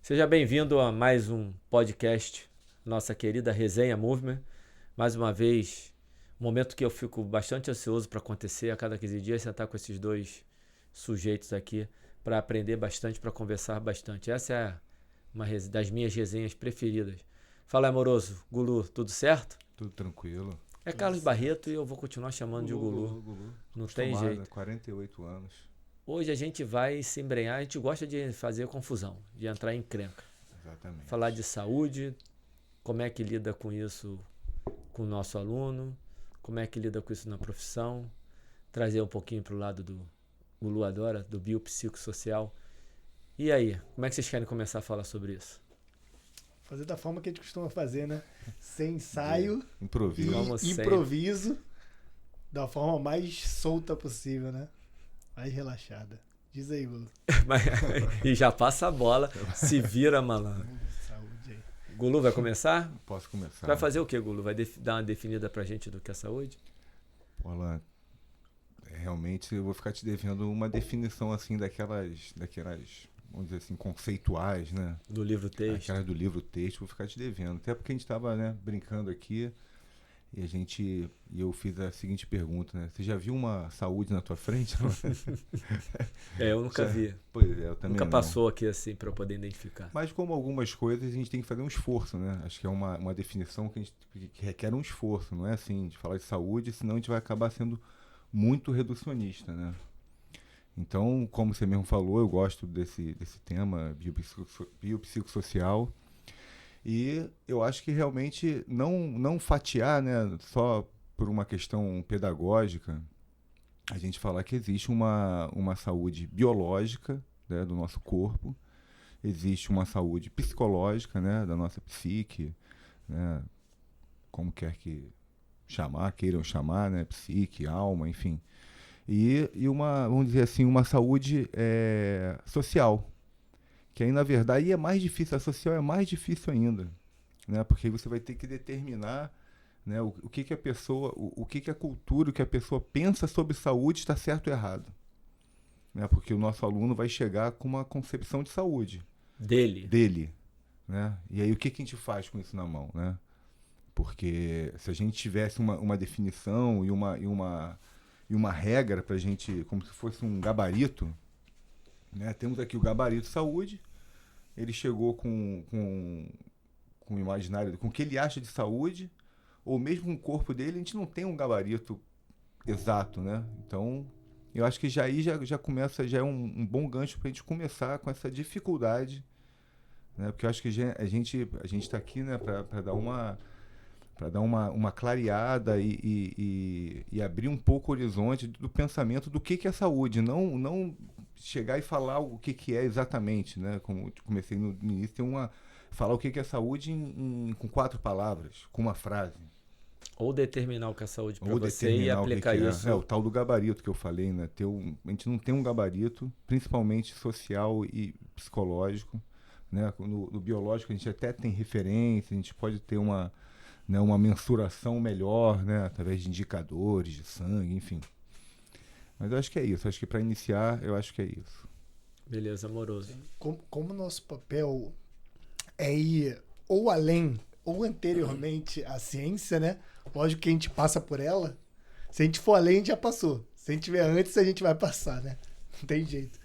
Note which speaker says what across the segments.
Speaker 1: Seja bem-vindo a mais um podcast, nossa querida Resenha Movement. Mais uma vez, um momento que eu fico bastante ansioso para acontecer a cada 15 dias, sentar com esses dois sujeitos aqui para aprender bastante, para conversar bastante. Essa é uma das minhas resenhas preferidas. Fala, amoroso. Gulu, tudo certo?
Speaker 2: Tudo tranquilo.
Speaker 1: É Carlos Barreto e eu vou continuar chamando de Gulu. Não tem jeito.
Speaker 2: 48 anos.
Speaker 1: Hoje a gente vai se embrenhar, a gente gosta de fazer confusão, de entrar em encrenca.
Speaker 2: Exatamente.
Speaker 1: Falar de saúde, como é que lida com isso com o nosso aluno, como é que lida com isso na profissão, trazer um pouquinho para o lado do Gulu adora, do biopsicossocial. E aí, como é que vocês querem começar a falar sobre isso?
Speaker 3: Fazer da forma que a gente costuma fazer, né? Sem ensaio
Speaker 2: Improviso.
Speaker 3: e improviso, da forma mais solta possível, né? Mais relaxada. Diz aí, Gulu.
Speaker 1: E já passa a bola, se vira, malandro.
Speaker 3: Saúde aí.
Speaker 1: Gulu, vai começar?
Speaker 2: Posso começar?
Speaker 1: Vai fazer o que, Gulu? Vai dar uma definida pra gente do que é saúde?
Speaker 2: Alan, realmente eu vou ficar te devendo uma definição assim daquelas, vamos dizer assim, conceituais, né?
Speaker 1: Do livro texto.
Speaker 2: Aquelas do livro texto, vou ficar te devendo. Até porque a gente estava, né, brincando aqui e eu fiz a seguinte pergunta, né? Você já viu uma saúde na tua frente?
Speaker 1: Eu nunca vi.
Speaker 2: Pois é, eu também
Speaker 1: Nunca
Speaker 2: não.
Speaker 1: passou aqui assim para eu poder identificar.
Speaker 2: Mas como algumas coisas, a gente tem que fazer um esforço, né? Acho que é uma definição que requer um esforço, não é assim, de falar de saúde, senão a gente vai acabar sendo muito reducionista, né? Então, como você mesmo falou, eu gosto desse tema biopsicossocial e eu acho que realmente não fatiar, né, só por uma questão pedagógica, a gente falar que existe uma saúde biológica, né, do nosso corpo, existe uma saúde psicológica, né, da nossa psique, né, como queiram chamar, né, psique, alma, enfim. E uma, vamos dizer assim, uma saúde social, que aí, na verdade, é mais difícil, a social é mais difícil ainda, né, porque aí você vai ter que determinar, né, o que a pessoa, o que a cultura, o que a pessoa pensa sobre saúde está certo ou errado. Né, porque o nosso aluno vai chegar com uma concepção de saúde. Dele. Né? E aí o que a gente faz com isso na mão? Né? Porque se a gente tivesse uma definição e uma regra para a gente, como se fosse um gabarito, né? Temos aqui o gabarito saúde, ele chegou com o imaginário, com o que ele acha de saúde, ou mesmo o corpo dele, a gente não tem um gabarito exato, né? Então, eu acho que já começa, já é um bom gancho para a gente começar com essa dificuldade, né? Porque eu acho que a gente está aqui, né, para dar uma clareada e abrir um pouco o horizonte do pensamento do que é saúde, não chegar e falar o que é exatamente, né? Como eu comecei no início, falar o que é saúde com 4 palavras, com uma frase.
Speaker 1: Ou determinar o que é saúde para você e aplicar isso.
Speaker 2: É o tal do gabarito que eu falei, né? A gente não tem um gabarito, principalmente social e psicológico, né? No biológico a gente até tem referência, a gente pode ter uma mensuração melhor, né? Através de indicadores de sangue, enfim. Mas eu acho que é isso. Acho que para iniciar, eu acho que é isso.
Speaker 1: Beleza, amoroso.
Speaker 3: Como nosso papel é ir ou além ou anteriormente à ciência, né? Lógico que a gente passa por ela. Se a gente for além, a gente já passou. Se a gente tiver antes, a gente vai passar, né? Não tem jeito.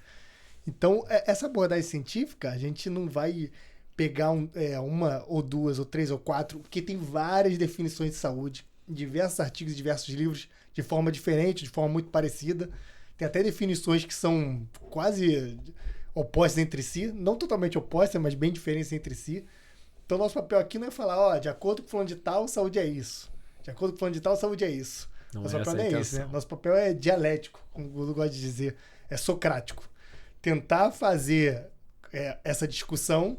Speaker 3: Então, essa abordagem científica, a gente não vai pegar uma ou duas ou três ou quatro, porque tem várias definições de saúde, diversos artigos, diversos livros, de forma diferente, de forma muito parecida. Tem até definições que são quase opostas entre si, não totalmente opostas, mas bem diferentes entre si. Então, nosso papel aqui não é falar, de acordo com o fulano de tal, saúde é isso. De acordo com o fulano de tal, saúde é isso. Nosso papel não é isso, né? Nosso papel é dialético, como o Gulu gosta de dizer, é socrático. Tentar fazer essa discussão,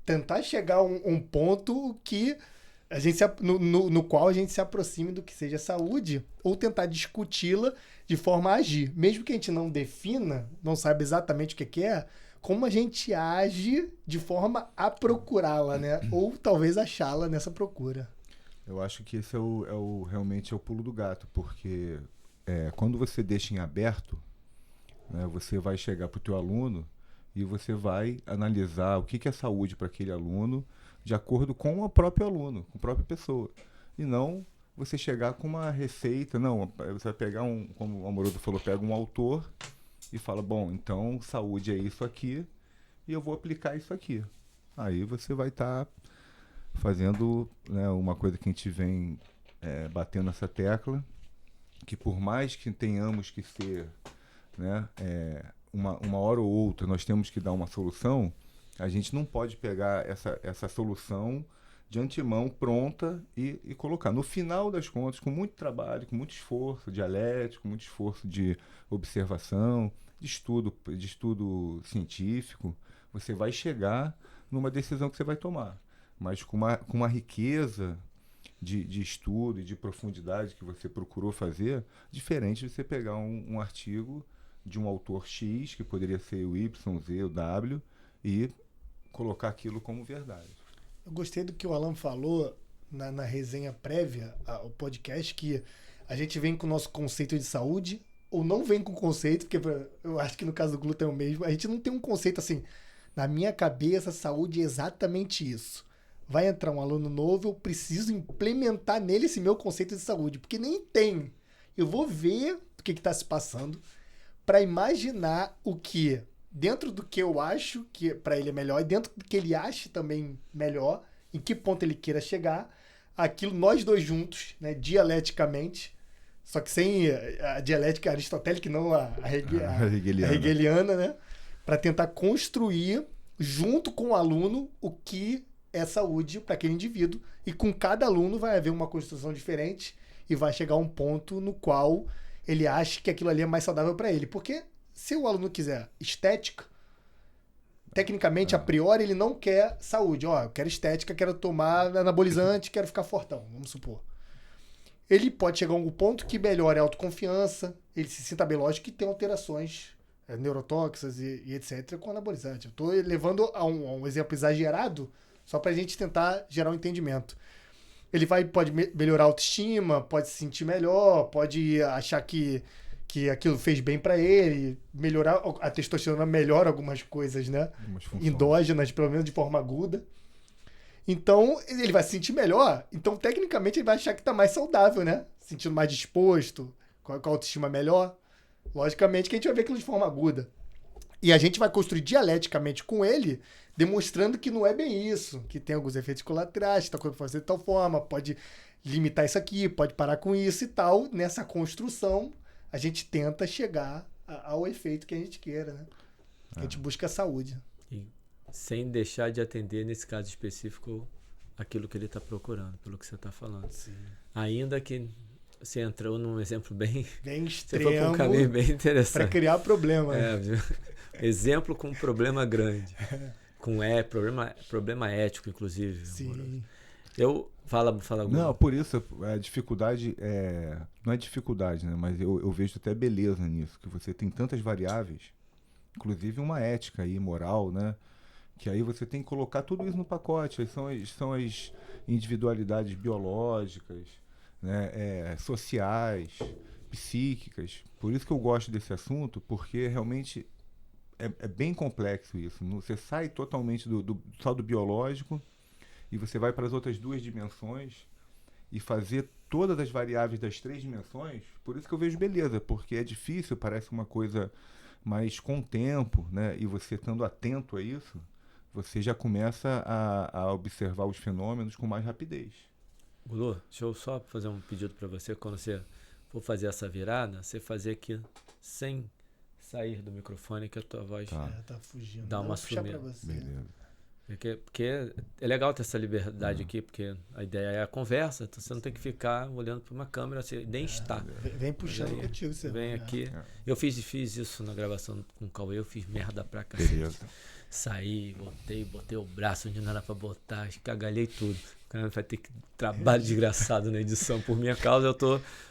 Speaker 3: tentar chegar a um ponto que a gente no qual a gente se aproxime do que seja saúde, ou tentar discuti-la de forma a agir. Mesmo que a gente não defina, não saiba exatamente o que é, como a gente age de forma a procurá-la, né? Ou talvez achá-la nessa procura.
Speaker 2: Eu acho que esse realmente é o pulo do gato, porque quando você deixa em aberto, né, você vai chegar para o teu aluno e você vai analisar o que é saúde para aquele aluno de acordo com o próprio aluno, com a própria pessoa. E não você chegar com uma receita, não, você vai pegar como o Amoroso falou, pega um autor e fala, bom, então saúde é isso aqui e eu vou aplicar isso aqui. Aí você vai estar fazendo, né, uma coisa que a gente vem batendo nessa tecla, que por mais que tenhamos que ser, né, uma hora ou outra nós temos que dar uma solução, a gente não pode pegar essa solução de antemão pronta e colocar. No final das contas, com muito trabalho, com muito esforço dialético, muito esforço de observação, de estudo científico, você vai chegar numa decisão que você vai tomar. Mas com uma riqueza de estudo e de profundidade que você procurou fazer, diferente de você pegar um artigo de um autor X, que poderia ser o Y, Z, o W, e colocar aquilo como verdade.
Speaker 3: Eu gostei do que o Alan falou na resenha prévia ao podcast, que a gente vem com o nosso conceito de saúde, ou não vem com conceito, porque eu acho que no caso do glúten é o mesmo, a gente não tem um conceito assim, na minha cabeça, saúde é exatamente isso. Vai entrar um aluno novo, eu preciso implementar nele esse meu conceito de saúde, porque nem tem. Eu vou ver o que está se passando para imaginar o que, dentro do que eu acho que para ele é melhor, e dentro do que ele acha também melhor, em que ponto ele queira chegar, aquilo nós dois juntos, né, dialeticamente, só que sem a dialética aristotélica, não a hegeliana, né, para tentar construir, junto com o aluno, o que é saúde para aquele indivíduo. E com cada aluno vai haver uma construção diferente e vai chegar a um ponto no qual ele acha que aquilo ali é mais saudável para ele. Porque se o aluno quiser estética, tecnicamente, a priori, ele não quer saúde. Ó, eu quero estética, quero tomar anabolizante, quero ficar fortão, vamos supor. Ele pode chegar a um ponto que melhora a autoconfiança, ele se sinta bem, lógico que tem alterações neurotóxicas e etc. com anabolizante. Eu estou levando a um exemplo exagerado só para a gente tentar gerar um entendimento. Ele pode melhorar a autoestima, pode se sentir melhor, pode achar que aquilo fez bem para ele, melhorar a testosterona, melhora algumas coisas, né? Endógenas, pelo menos de forma aguda. Então, ele vai se sentir melhor. Então, tecnicamente, ele vai achar que está mais saudável, né? Se sentindo mais disposto, com a autoestima melhor. Logicamente que a gente vai ver aquilo de forma aguda. E a gente vai construir dialeticamente com ele, demonstrando que não é bem isso, que tem alguns efeitos colaterais, que tal coisa pode fazer de tal forma, pode limitar isso aqui, pode parar com isso e tal. Nessa construção, a gente tenta chegar ao efeito que a gente queira, né? A gente busca a saúde.
Speaker 1: E sem deixar de atender, nesse caso específico, aquilo que ele está procurando, pelo que você está falando.
Speaker 3: Sim.
Speaker 1: Ainda que você entrou num exemplo bem
Speaker 3: extremo,
Speaker 1: você foi para um caminho bem interessante.
Speaker 3: Para criar problema.
Speaker 1: Exemplo com um problema grande. Com problema ético, inclusive.
Speaker 3: Sim.
Speaker 1: Fala
Speaker 2: Não, por isso, a dificuldade não é dificuldade, né? Mas eu vejo até beleza nisso, que você tem tantas variáveis, inclusive uma ética aí, moral, né? Que aí você tem que colocar tudo isso no pacote. São as individualidades biológicas, né? Sociais, psíquicas. Por isso que eu gosto desse assunto, porque realmente é bem complexo isso. Você sai totalmente só do biológico e você vai para as outras duas dimensões e fazer todas as variáveis das três dimensões. Por isso que eu vejo beleza, porque é difícil, parece uma coisa, mas com o tempo, né? E você estando atento a isso, você já começa a observar os fenômenos com mais rapidez.
Speaker 1: Gulu, deixa eu só fazer um pedido para você. Quando você for fazer essa virada, você fazer aqui sem sair do microfone, que a tua voz
Speaker 3: tá fugindo.
Speaker 1: Dá uma sumida.
Speaker 2: Beleza.
Speaker 1: Porque é legal ter essa liberdade aqui, porque a ideia é a conversa, então você não tem que ficar olhando para uma câmera, você nem está.
Speaker 3: Vem puxando contigo, você
Speaker 1: vem aqui. Eu fiz isso na gravação com o Cauê, eu fiz merda pra cacete.
Speaker 2: Beleza.
Speaker 1: Saí, botei o braço onde não era pra botar, escagalhei tudo. O cara vai ter trabalho desgraçado na edição por minha causa,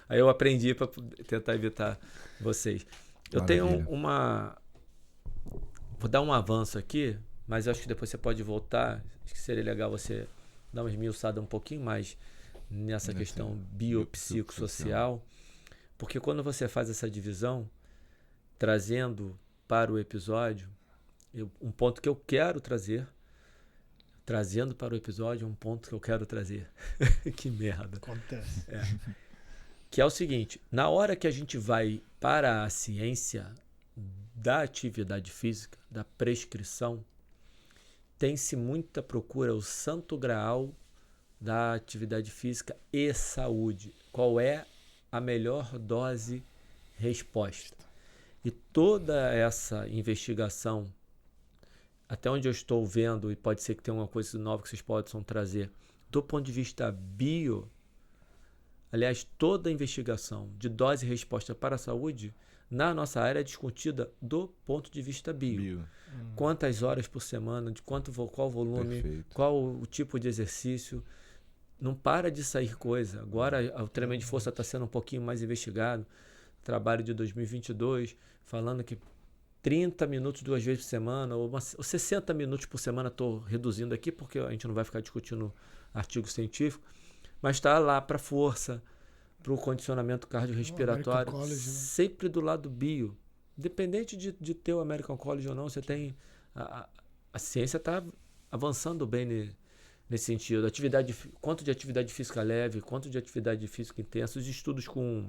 Speaker 1: aí eu aprendi para tentar evitar vocês. Eu tenho vou dar um avanço aqui, mas eu acho que depois você pode voltar. Acho que seria legal você dar uma esmiuçada um pouquinho mais nessa questão biopsicossocial, porque quando você faz essa divisão, trazendo para o episódio Um ponto que eu quero trazer, trazendo para o episódio, um ponto que eu quero trazer. Que merda.
Speaker 3: Acontece.
Speaker 1: Que é o seguinte, na hora que a gente vai para a ciência da atividade física, da prescrição, tem-se muita procura, o santo graal da atividade física e saúde. Qual é a melhor dose resposta? E toda essa investigação, até onde eu estou vendo, e pode ser que tenha uma coisa nova que vocês possam trazer, do ponto de vista bio, aliás, toda a investigação de dose e resposta para a saúde, na nossa área é discutida do ponto de vista bio. Quantas horas por semana, qual volume,
Speaker 2: Perfeito.
Speaker 1: qual o tipo de exercício. Não para de sair coisa. Agora o treinamento de força está sendo um pouquinho mais investigado. Trabalho de 2022, falando que 30 minutos 2 vezes por semana, ou 60 minutos por semana, estou reduzindo aqui, porque a gente não vai ficar discutindo artigo científico, mas está lá para força, para o condicionamento cardiorrespiratório,
Speaker 3: American College, né?
Speaker 1: sempre do lado bio. Independente de ter o American College ou não, você tem... A ciência está avançando bem nesse sentido. Quanto de atividade física leve, quanto de atividade física intensa, os estudos com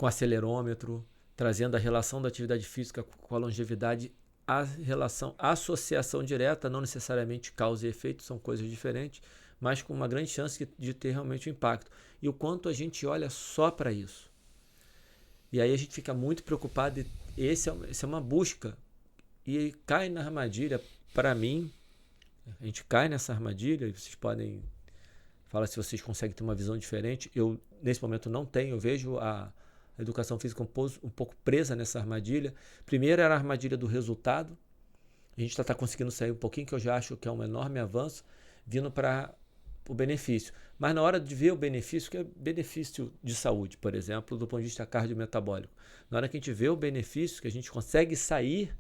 Speaker 1: acelerômetro, trazendo a relação da atividade física com a longevidade, a associação direta, não necessariamente causa e efeito, são coisas diferentes, mas com uma grande chance de ter realmente um impacto. E o quanto a gente olha só para isso. E aí a gente fica muito preocupado, e essa é uma busca, e cai na armadilha, para mim, a gente cai nessa armadilha, e vocês podem falar se vocês conseguem ter uma visão diferente. Eu, nesse momento, não tenho, eu vejo a educação física um pouco presa nessa armadilha. Primeiro era a armadilha do resultado, a gente está conseguindo sair um pouquinho, que eu já acho que é um enorme avanço, vindo para o benefício. Mas na hora de ver o benefício, que é benefício de saúde, por exemplo, do ponto de vista cardiometabólico, na hora que a gente vê o benefício, que a gente consegue sair,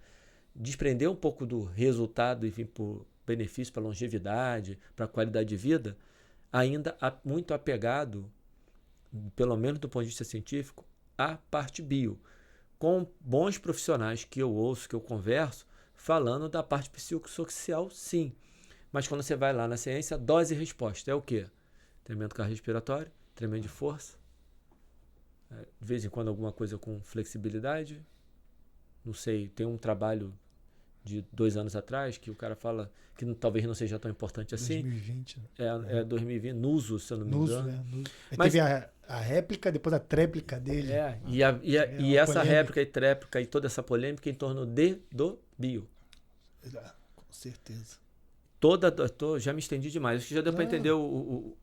Speaker 1: desprender um pouco do resultado e vir para o benefício, para a longevidade, para a qualidade de vida, ainda muito apegado, pelo menos do ponto de vista científico, à parte bio, com bons profissionais que eu ouço, que eu converso, falando da parte psicossocial, sim. Mas quando você vai lá na ciência, dose e resposta é o quê? Treinamento cardiorrespiratório, treinamento de força, de vez em quando alguma coisa com flexibilidade, não sei, tem um trabalho de 2 anos atrás que o cara fala que talvez não seja tão importante assim.
Speaker 3: 2020. Né?
Speaker 1: É 2020, Nuso, se eu não me
Speaker 3: Nuso,
Speaker 1: engano.
Speaker 3: né? Nuso.
Speaker 1: Mas
Speaker 3: teve a réplica, depois a tréplica dele.
Speaker 1: E essa
Speaker 3: polêmica.
Speaker 1: réplica e tréplica e toda essa polêmica em torno do bio.
Speaker 3: Com certeza.
Speaker 1: Já me estendi demais. Acho que já deu para entender o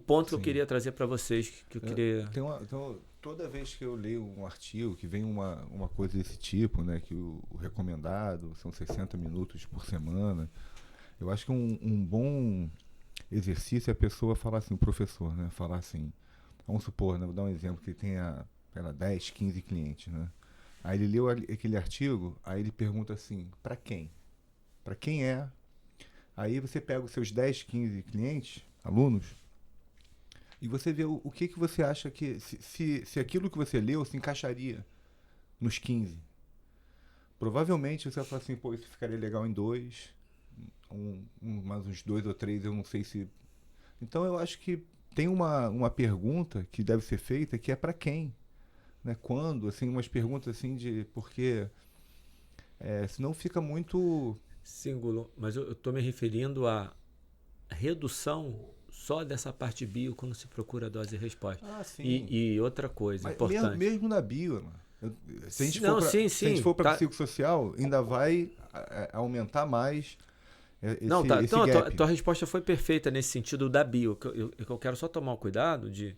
Speaker 1: ponto que eu queria trazer para vocês. Que eu queria...
Speaker 2: Então, toda vez que eu leio um artigo que vem uma coisa desse tipo, né, que o recomendado são 60 minutos por semana, eu acho que um bom exercício é a pessoa falar assim, o professor, né, falar assim, vamos supor, né, vou dar um exemplo, que ele tenha 10, 15 clientes, né, aí ele leu aquele artigo, aí ele pergunta assim, para quem? Para quem é? Aí você pega os seus 10, 15 clientes, alunos, e você vê o que você acha que... Se aquilo que você leu se encaixaria nos 15. Provavelmente você vai falar assim, pô, isso ficaria legal em 2, mais uns 2 ou 3, eu não sei se... Então eu acho que tem uma pergunta que deve ser feita, que é para quem? Né? Quando? Assim, umas perguntas assim de... Porque senão fica muito...
Speaker 1: Singular, mas eu estou me referindo à redução só dessa parte bio quando se procura dose e resposta.
Speaker 2: Ah, sim.
Speaker 1: E outra coisa
Speaker 2: mas
Speaker 1: importante.
Speaker 2: Mesmo na bio, se a gente
Speaker 1: se a
Speaker 2: gente for para psicossocial, ainda vai aumentar mais esse,
Speaker 1: não, tá.
Speaker 2: esse
Speaker 1: Então,
Speaker 2: gap.
Speaker 1: a tua resposta foi perfeita nesse sentido da bio. Eu quero só tomar o cuidado de...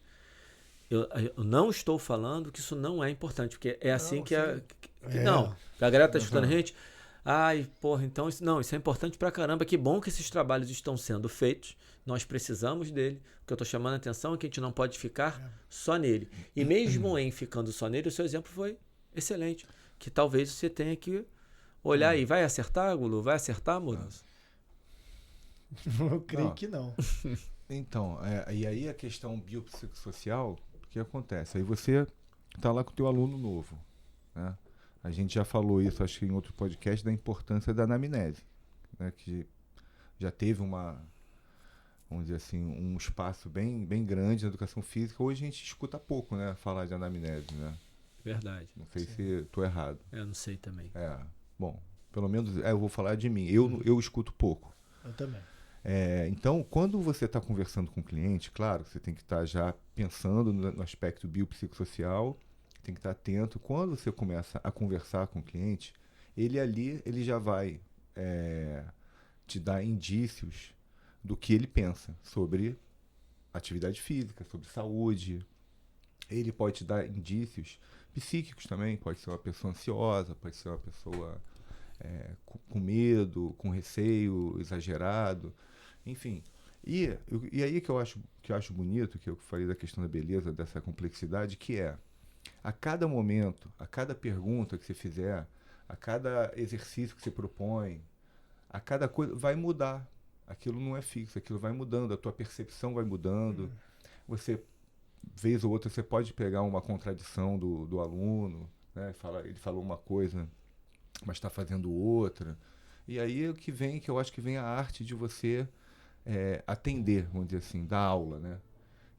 Speaker 1: Eu não estou falando que isso não é importante, porque é assim não, que não, a galera está escutando a gente... Ai, porra, então isso é importante pra caramba. Que bom que esses trabalhos estão sendo feitos. Nós precisamos dele. O que eu tô chamando a atenção é que a gente não pode ficar só nele. E mesmo em ficando só nele, o seu exemplo foi excelente. Que talvez você tenha que olhar aí. Vai acertar, Gulu? Vai acertar, Murança?
Speaker 3: Eu creio que não.
Speaker 2: Então, e aí a questão biopsicossocial, o que acontece? Aí você tá lá com o teu aluno novo, né? A gente já falou isso, acho que em outro podcast, da importância da anamnese, né? Que já teve vamos dizer assim, um espaço bem grande na educação física. Hoje a gente escuta pouco, né? Falar de anamnese, né?
Speaker 1: Verdade.
Speaker 2: Não sei se estou errado.
Speaker 1: Eu não sei também.
Speaker 2: Bom, pelo menos eu vou falar de mim. Eu escuto pouco.
Speaker 3: Eu também.
Speaker 2: Então, quando você está conversando com o cliente, claro, você tem que estar já pensando no aspecto biopsicossocial, tem que estar atento. Quando você começa a conversar com o cliente, ele já vai te dar indícios do que ele pensa sobre atividade física, sobre saúde. Ele pode te dar indícios psíquicos também, pode ser uma pessoa ansiosa, pode ser uma pessoa com medo, com receio exagerado, enfim. E aí que eu acho bonito, que eu falei da questão da beleza, dessa complexidade, que a cada momento, a cada pergunta que você fizer, a cada exercício que você propõe, a cada coisa vai mudar. Aquilo não é fixo, aquilo vai mudando, a tua percepção vai mudando. Você, vez ou outra, você pode pegar uma contradição do aluno, né? Ele falou uma coisa, mas está fazendo outra. E aí que eu acho que vem a arte de você atender, vamos dizer assim, da aula, né?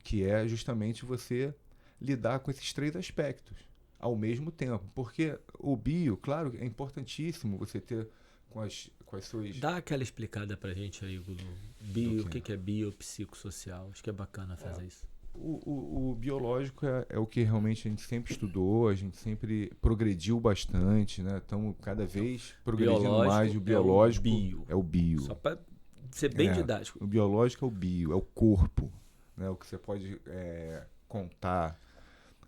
Speaker 2: Que é justamente você lidar com esses 3 aspectos ao mesmo tempo. Porque o bio, claro, é importantíssimo você ter com as suas...
Speaker 1: Dá aquela explicada pra gente aí, Gulu. O que é biopsicossocial? Acho que é bacana fazer isso.
Speaker 2: O biológico é o que realmente a gente sempre estudou, a gente sempre progrediu bastante, né? Estamos cada vez progredindo mais. O biológico é o bio.
Speaker 1: Só para ser bem didático.
Speaker 2: O biológico é o bio, é o corpo, né? O que você pode contar,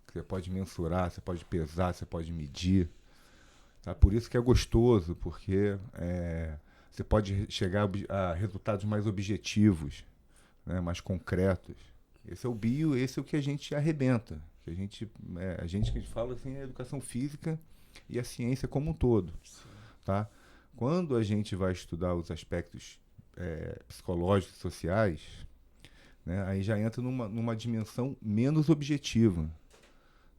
Speaker 2: que você pode mensurar, você pode pesar, você pode medir. Tá? Por isso que é gostoso, porque você pode chegar a resultados mais objetivos, né? Mais concretos. Esse é o bio, esse é o que a gente arrebenta. Que a gente que fala assim, é a educação física e a ciência como um todo. Tá? Quando a gente vai estudar os aspectos psicológicos e sociais, né, aí já entra numa dimensão menos objetiva.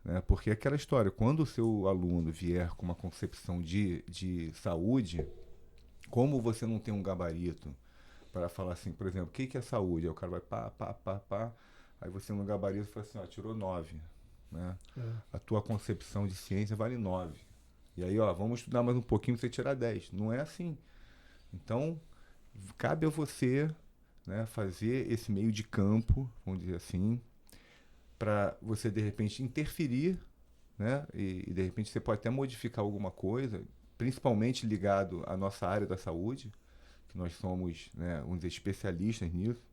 Speaker 2: Né? Porque é aquela história, quando o seu aluno vier com uma concepção de saúde, como você não tem um gabarito para falar assim, por exemplo, o que é saúde? Aí o cara vai pá. Aí você no gabarito fala assim, tirou 9. Né? A tua concepção de ciência vale 9. E aí, vamos estudar mais um pouquinho para você tirar 10. Não é assim. Então, cabe a você, né, fazer esse meio de campo, vamos dizer assim, para você, de repente, interferir, né? E, de repente, você pode até modificar alguma coisa, principalmente ligado à nossa área da saúde, que nós somos, né, vamos dizer, especialistas nisso.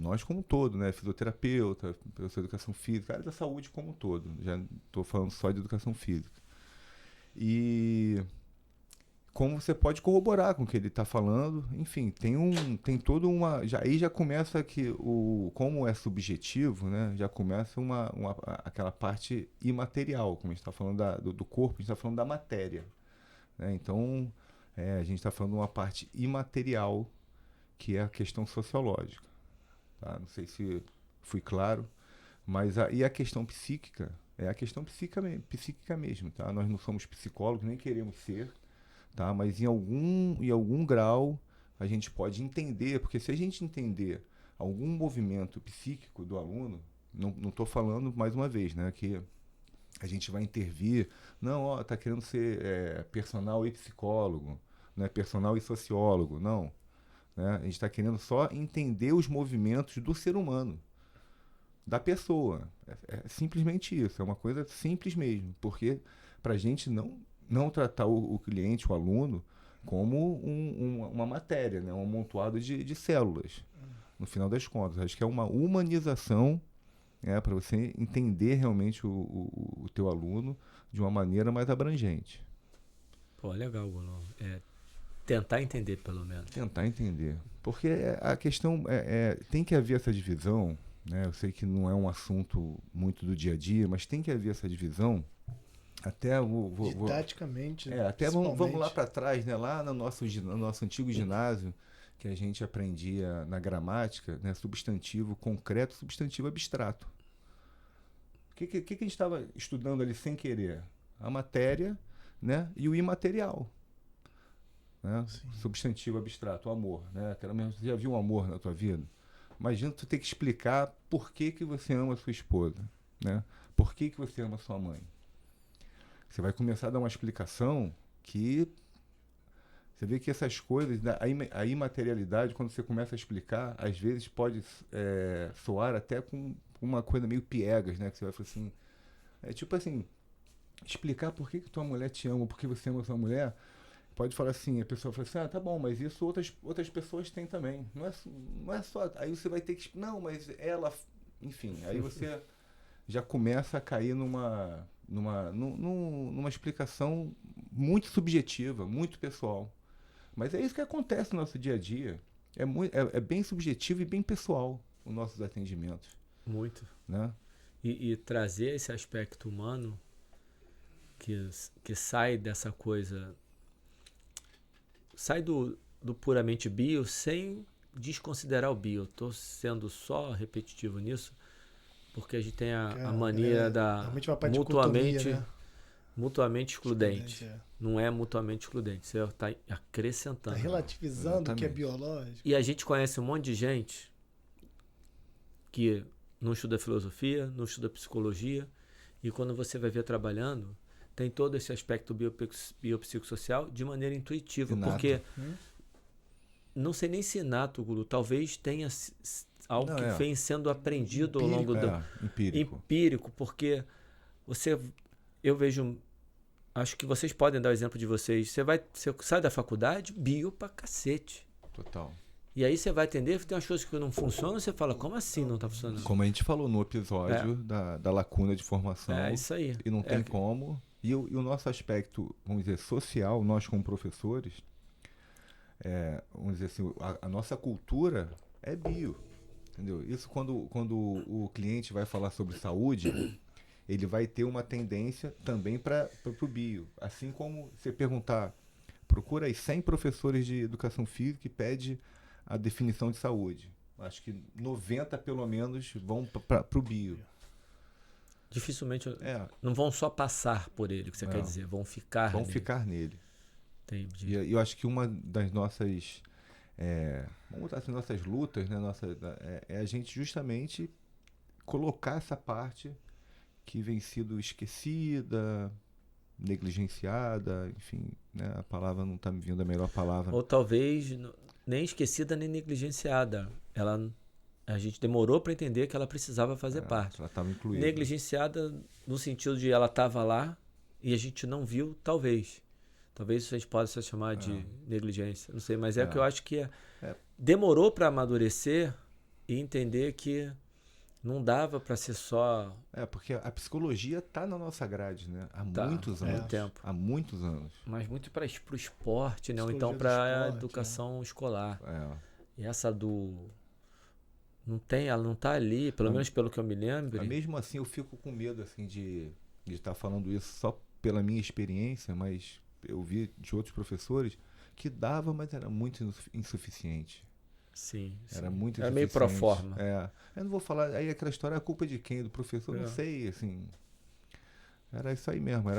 Speaker 2: Nós como um todo, né? Fisioterapeuta, professor de educação física, área da saúde como um todo. Já estou falando só de educação física. E como você pode corroborar com o que ele está falando, enfim, tem toda uma... Aí já começa que, como é subjetivo, né? Já começa aquela parte imaterial, como a gente está falando do corpo, a gente está falando da matéria. Né? Então, a gente está falando de uma parte imaterial, que é a questão sociológica. Tá? Não sei se fui claro, mas e a questão psíquica é a questão psíquica mesmo. Tá? Nós não somos psicólogos, nem queremos ser, tá? Mas em algum grau a gente pode entender, porque se a gente entender algum movimento psíquico do aluno, não estou falando mais uma vez, né, que a gente vai intervir, não, está querendo ser personal e psicólogo, né, personal e sociólogo, não. Né? A gente está querendo só entender os movimentos do ser humano, da pessoa. É simplesmente isso, é uma coisa simples mesmo, porque para a gente não tratar o cliente, o aluno, como uma matéria, né? Um amontoado de células, no final das contas. Acho que é uma humanização, para você entender realmente o teu aluno de uma maneira mais abrangente.
Speaker 1: Pô, legal, Gulu. Tentar entender, pelo menos.
Speaker 2: Tentar entender. Porque a questão tem que haver essa divisão, né? Eu sei que não é um assunto muito do dia a dia, mas tem que haver essa divisão. Até
Speaker 3: didaticamente,
Speaker 2: até vamos lá para trás, né? Lá no nosso antigo ginásio, que a gente aprendia na gramática, né? Substantivo concreto, substantivo abstrato. O que a gente estava estudando ali sem querer? a matéria, né, e o imaterial. Né? Substantivo abstrato, o amor. Né? Você já viu um amor na tua vida? Imagina tu ter que explicar por que você ama a sua esposa. Né? Por que você ama a sua mãe. Você vai começar a dar uma explicação que... Você vê que essas coisas, a imaterialidade, quando você começa a explicar, às vezes pode soar até com uma coisa meio piegas, né? Que você vai falar assim... tipo assim, explicar por que tua mulher te ama, por que você ama a sua mulher... Pode falar assim, a pessoa fala assim, tá bom, mas isso outras pessoas têm também. Não é só... Aí você vai ter que... Não, mas ela... Enfim, aí você já começa a cair numa explicação muito subjetiva, muito pessoal. Mas é isso que acontece no nosso dia a dia. É bem subjetivo e bem pessoal os nossos atendimentos.
Speaker 1: Muito.
Speaker 2: Né?
Speaker 1: E trazer esse aspecto humano que sai dessa coisa... Sai do puramente bio sem desconsiderar o bio. Estou sendo só repetitivo nisso, porque a gente tem a mania da mutuamente excludente. Não é mutuamente excludente. Você está acrescentando.
Speaker 3: Está relativizando o que é biológico.
Speaker 1: E a gente conhece um monte de gente que não estuda filosofia, não estuda psicologia, e quando você vai ver trabalhando... tem todo esse aspecto biopsicossocial de maneira intuitiva. Inato. Porque não sei nem se inato, Gulu, talvez tenha algo que vem sendo aprendido ao longo do... Empírico, porque eu vejo... Acho que vocês podem dar o exemplo de vocês. Você sai da faculdade, bio pra cacete.
Speaker 2: Total.
Speaker 1: E aí você vai entender que tem umas coisas que não funcionam, você fala, como assim não tá funcionando?
Speaker 2: Como a gente falou no episódio da lacuna de formação.
Speaker 1: É isso aí.
Speaker 2: E não tem como... E o nosso aspecto, vamos dizer, social, nós como professores, vamos dizer assim, a nossa cultura é bio, entendeu? Isso quando o cliente vai falar sobre saúde, ele vai ter uma tendência também para o bio. Assim como você perguntar, procura aí 100 professores de educação física e pede a definição de saúde. Acho que 90 pelo menos vão para o bio.
Speaker 1: Dificilmente não vão só passar por ele, que você quer dizer, vão ficar
Speaker 2: nele.
Speaker 1: Entendi.
Speaker 2: E eu acho que uma das nossas vamos botar assim, nossas lutas, né, é a gente justamente colocar essa parte que vem sido esquecida, negligenciada, enfim, né, a palavra não está me vindo a melhor palavra.
Speaker 1: Ou talvez nem esquecida nem negligenciada. A gente demorou para entender que ela precisava fazer parte.
Speaker 2: Ela estava incluída.
Speaker 1: Negligenciada no sentido de ela estava lá e a gente não viu, talvez. Talvez isso a gente possa chamar de negligência. Não sei, mas é o que eu acho que demorou para amadurecer e entender que não dava para ser só...
Speaker 2: porque a psicologia está na nossa grade, né? Há muitos anos.
Speaker 1: Muito tempo.
Speaker 2: Há muitos anos.
Speaker 1: Mas muito para o esporte, né? Ou então para a educação escolar. E essa ela não tá ali, pelo menos pelo que eu me lembro.
Speaker 2: Mesmo assim, eu fico com medo assim, de estar falando isso só pela minha experiência, mas eu vi de outros professores que dava, mas era muito insuficiente.
Speaker 1: Sim.
Speaker 2: Era muito insuficiente.
Speaker 1: Era meio pro forma.
Speaker 2: Eu não vou falar, aí aquela história, a culpa de quem? Do professor? Não sei, assim. Era isso aí mesmo.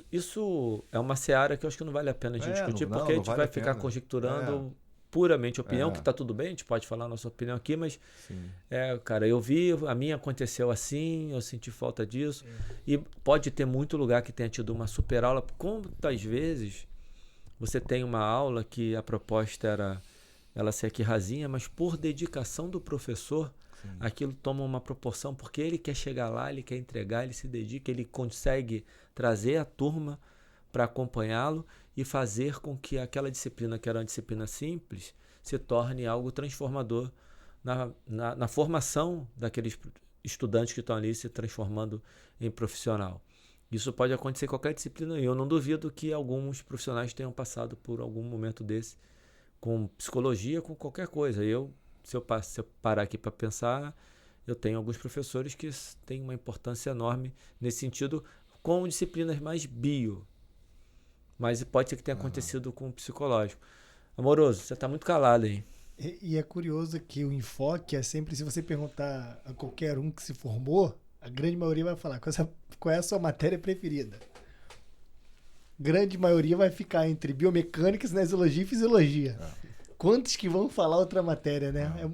Speaker 1: Isso é uma seara que eu acho que não vale a pena a gente discutir, porque a gente vai ficar conjecturando... puramente opinião, que tá tudo bem, a gente pode falar a nossa opinião aqui, mas cara, eu vi, a minha aconteceu assim, eu senti falta disso, e pode ter muito lugar que tenha tido uma super aula. Quantas vezes você tem uma aula que a proposta era ela ser aqui rasinha, mas por dedicação do professor, aquilo toma uma proporção, porque ele quer chegar lá, ele quer entregar, ele se dedica, ele consegue trazer a turma para acompanhá-lo e fazer com que aquela disciplina, que era uma disciplina simples, se torne algo transformador na formação daqueles estudantes que estão ali se transformando em profissional. Isso pode acontecer em qualquer disciplina e eu não duvido que alguns profissionais tenham passado por algum momento desse com psicologia, com qualquer coisa. Se eu parar aqui para pensar, eu tenho alguns professores que têm uma importância enorme nesse sentido, com disciplinas mais bio. Mas pode ser que tenha acontecido com o psicológico. Amoroso, você está muito calado aí.
Speaker 3: E é curioso que o enfoque é sempre, se você perguntar a qualquer um que se formou, a grande maioria vai falar qual é a sua matéria preferida. grande maioria vai ficar entre biomecânica, cinesiologia e fisiologia. Quantos que vão falar outra matéria, né?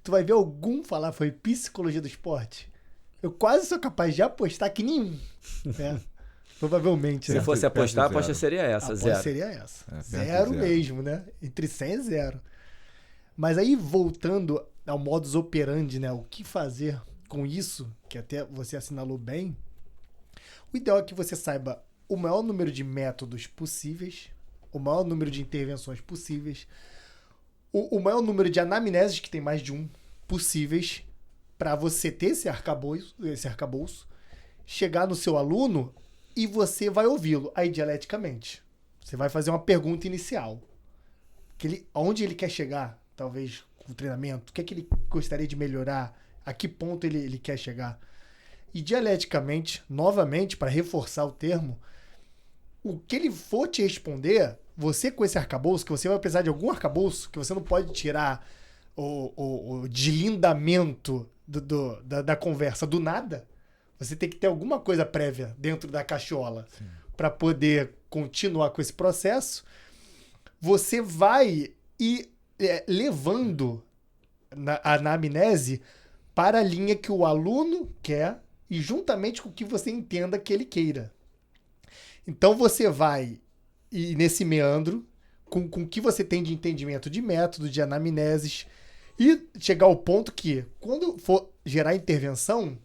Speaker 3: Tu vai ver algum falar, foi psicologia do esporte? Eu quase sou capaz de apostar que nenhum, né? Provavelmente, né?
Speaker 1: Se fosse apostar, a
Speaker 2: zero.
Speaker 1: aposta seria essa,
Speaker 3: A
Speaker 1: zero.
Speaker 3: aposta seria essa.
Speaker 2: É, perto
Speaker 3: Zero
Speaker 2: de zero.
Speaker 3: mesmo, né? Entre 100 e 0. Mas aí, voltando ao modus operandi, né? O que fazer com isso, que até você assinalou bem, o ideal é que você saiba o maior número de métodos possíveis, o maior número de intervenções possíveis, o maior número de anamneses, que tem mais de um, possíveis, para você ter esse arcabouço, chegar no seu aluno e você vai ouvi-lo, aí dialeticamente. Você vai fazer uma pergunta inicial. Aonde ele quer chegar, talvez, com o treinamento? O que é que ele gostaria de melhorar? A que ponto ele quer chegar? E dialeticamente, novamente, para reforçar o termo, o que ele for te responder, você com esse arcabouço, que você vai precisar de algum arcabouço, que você não pode tirar o deslindamento da conversa do nada, você tem que ter alguma coisa prévia dentro da cachola para poder continuar com esse processo. Você vai ir levando a anamnese para a linha que o aluno quer e juntamente com o que você entenda que ele queira. Então você vai ir nesse meandro com o que você tem de entendimento de método, de anamneses, e chegar ao ponto que, quando for gerar intervenção,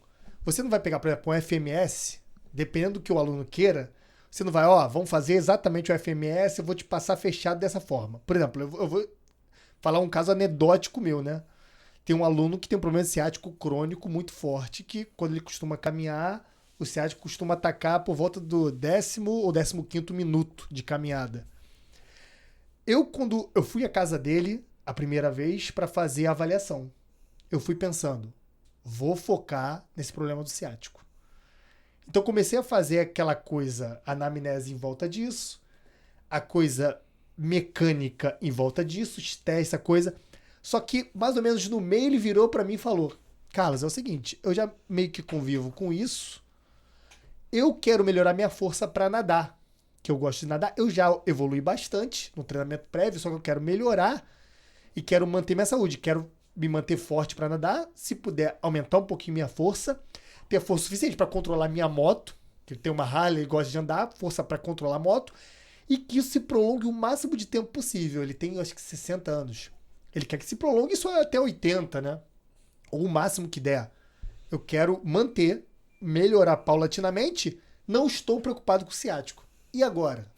Speaker 3: você não vai pegar, por exemplo, um FMS, dependendo do que o aluno queira, você não vai, vamos fazer exatamente o FMS, eu vou te passar fechado dessa forma. Por exemplo, eu vou falar um caso anedótico meu, né? Tem um aluno que tem um problema ciático crônico muito forte, que quando ele costuma caminhar, o ciático costuma atacar por volta do 10º ou 15º minuto de caminhada. Quando eu fui à casa dele a primeira vez para fazer a avaliação, eu fui pensando, vou focar nesse problema do ciático. Então comecei a fazer aquela coisa, anamnese em volta disso, a coisa mecânica em volta disso, os testes, essa coisa. Só que mais ou menos no meio ele virou para mim e falou, Carlos, é o seguinte, eu já meio que convivo com isso, eu quero melhorar minha força para nadar, que eu gosto de nadar, eu já evolui bastante no treinamento prévio, só que eu quero melhorar e quero manter minha saúde, quero me manter forte para nadar, se puder aumentar um pouquinho minha força, ter força suficiente para controlar minha moto, que tem uma Harley e gosta de andar, força para controlar a moto, e que isso se prolongue o máximo de tempo possível. Ele tem, acho que 60 anos. Ele quer que se prolongue isso até 80, né? Ou o máximo que der. Eu quero manter, melhorar paulatinamente, não estou preocupado com o ciático. E agora?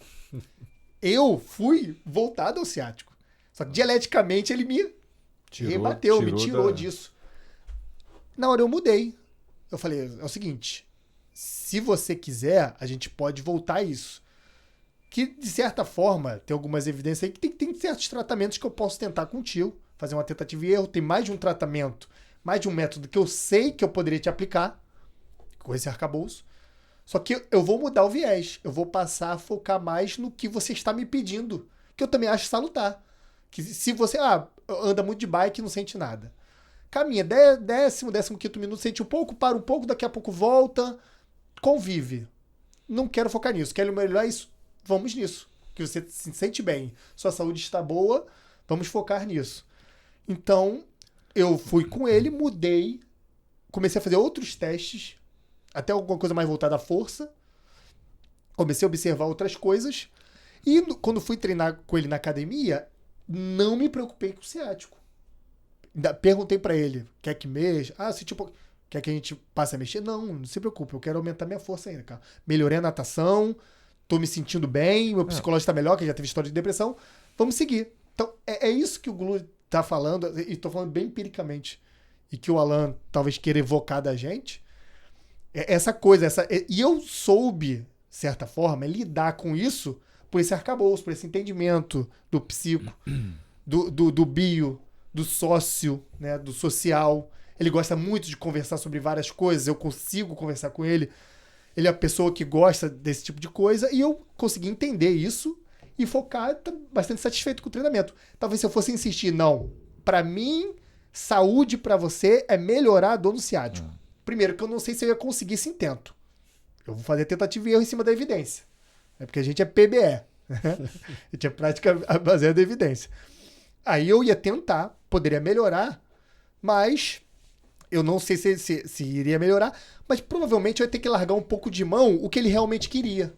Speaker 3: Eu fui voltado ao ciático. Só que dialeticamente ele me rebateu, me tirou disso. Na hora eu mudei. Eu falei, é o seguinte, se você quiser, a gente pode voltar a isso. Que, de certa forma, tem algumas evidências aí que tem certos tratamentos que eu posso tentar contigo, fazer uma tentativa e erro, tem mais de um tratamento, mais de um método que eu sei que eu poderia te aplicar com esse arcabouço. Só que eu vou mudar o viés, eu vou passar a focar mais no que você está me pedindo, que eu também acho salutar. Que se você anda muito de bike e não sente nada, caminha 15º minuto, sente um pouco, para um pouco, daqui a pouco volta, convive. Não quero focar nisso, quero melhorar isso, vamos nisso. Que você se sente bem, sua saúde está boa, vamos focar nisso. Então, eu fui com ele, mudei, comecei a fazer outros testes, até alguma coisa mais voltada à força, comecei a observar outras coisas, e quando fui treinar com ele na academia, não me preocupei com o ciático. Perguntei pra ele, quer que mexa? Quer que a gente passe a mexer? Não se preocupe, eu quero aumentar minha força ainda, cara. Melhorei a natação, tô me sentindo bem, meu psicológico tá melhor, que já teve história de depressão, vamos seguir. Então, é isso que o Glu tá falando, e tô falando bem empiricamente, e que o Alan talvez queira evocar da gente, essa coisa, e eu soube, de certa forma, lidar com isso por esse arcabouço, por esse entendimento do psico, do bio, do sócio, né, do social. Ele gosta muito de conversar sobre várias coisas, eu consigo conversar com ele. Ele é a pessoa que gosta desse tipo de coisa e eu consegui entender isso e focar, tá bastante satisfeito com o treinamento. Talvez se eu fosse insistir, não, para mim, saúde para você é melhorar a dor no ciático. Primeiro que eu não sei se eu ia conseguir esse intento. Eu vou fazer tentativa e erro em cima da evidência. É porque a gente é PBE. A gente é prática baseada em evidência. Aí eu ia tentar, poderia melhorar, mas eu não sei se iria melhorar, mas provavelmente eu ia ter que largar um pouco de mão o que ele realmente queria.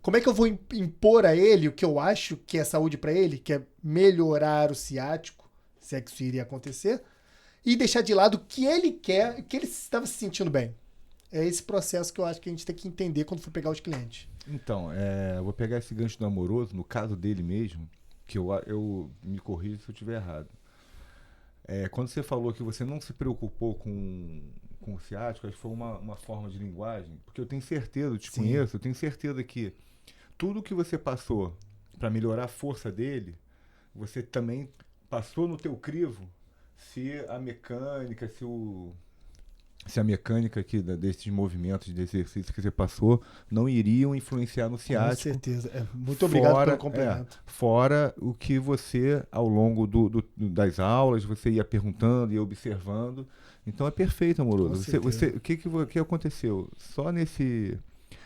Speaker 3: Como é que eu vou impor a ele o que eu acho que é saúde para ele, que é melhorar o ciático, se é que isso iria acontecer, e deixar de lado o que ele quer, que ele estava se sentindo bem. É esse processo que eu acho que a gente tem que entender quando for pegar os clientes.
Speaker 2: Então, eu vou pegar esse gancho do Amoroso, no caso dele mesmo, que eu me corrijo se eu estiver errado. Quando você falou que você não se preocupou com o ciático, acho que foi uma forma de linguagem, porque eu tenho certeza, eu te conheço, eu tenho certeza que tudo que você passou para melhorar a força dele, você também passou no teu crivo se a mecânica, se a mecânica aqui desses movimentos, desse exercício que você passou, não iriam influenciar no ciático.
Speaker 3: Com certeza. Muito obrigado pelo complemento.
Speaker 2: Fora o que você, ao longo das aulas, você ia perguntando, ia observando. Então é perfeito, Amoroso. O que aconteceu? Só nesse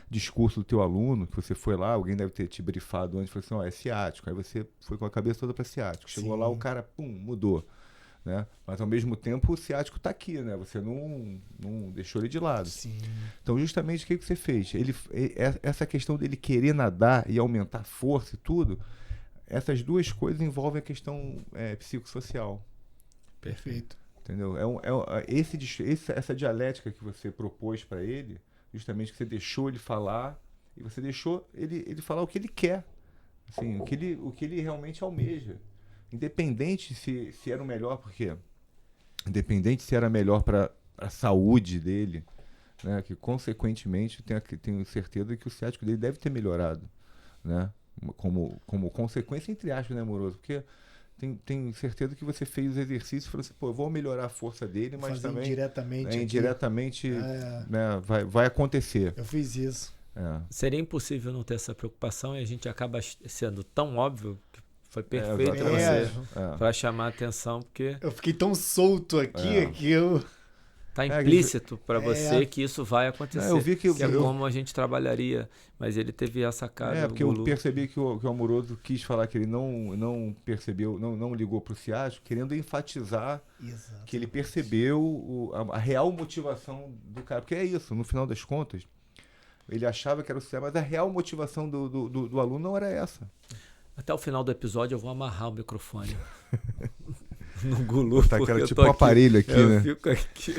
Speaker 2: discurso do teu aluno, que você foi lá, alguém deve ter te brifado antes, falou assim, é ciático. Aí você foi com a cabeça toda para ciático. Chegou lá, o cara, mudou. Né? Mas ao mesmo tempo o ciático está aqui, né? Você não deixou ele de lado.
Speaker 3: Sim.
Speaker 2: Então justamente o que você fez? Essa questão dele querer nadar e aumentar a força e tudo, essas duas coisas envolvem a questão psicossocial.
Speaker 3: Perfeito.
Speaker 2: Entendeu? Essa dialética que você propôs para ele, justamente que você deixou ele falar e você deixou ele falar o que ele quer, assim, o que ele realmente almeja. Independente se era o melhor, porque independente se era melhor para a saúde dele, né, que consequentemente tenho certeza que o ciático dele deve ter melhorado, né, como consequência, entre aspas, né, Amoroso? Porque tenho certeza que você fez os exercícios e falou assim, eu vou melhorar a força dele, mas
Speaker 3: fazer
Speaker 2: também
Speaker 3: indiretamente
Speaker 2: né, vai acontecer.
Speaker 3: Eu fiz isso.
Speaker 1: Seria impossível não ter essa preocupação e a gente acaba sendo tão óbvio que foi perfeito para chamar a atenção, porque
Speaker 3: eu fiquei tão solto aqui que eu...
Speaker 1: Tá implícito para você que isso vai acontecer.
Speaker 2: Eu vi que
Speaker 1: é como a gente trabalharia, mas ele teve essa cara.
Speaker 2: Porque eu percebi que o Amoroso quis falar que ele não percebeu, não ligou para o ciático, querendo enfatizar que ele percebeu a real motivação do cara. Porque é isso, no final das contas, ele achava que era o ciático, mas a real motivação do aluno não era essa.
Speaker 1: Até o final do episódio eu vou amarrar o microfone no Gulu.
Speaker 2: Tá aquela tipo um aparelho aqui,
Speaker 1: eu
Speaker 2: né?
Speaker 1: Fico aqui.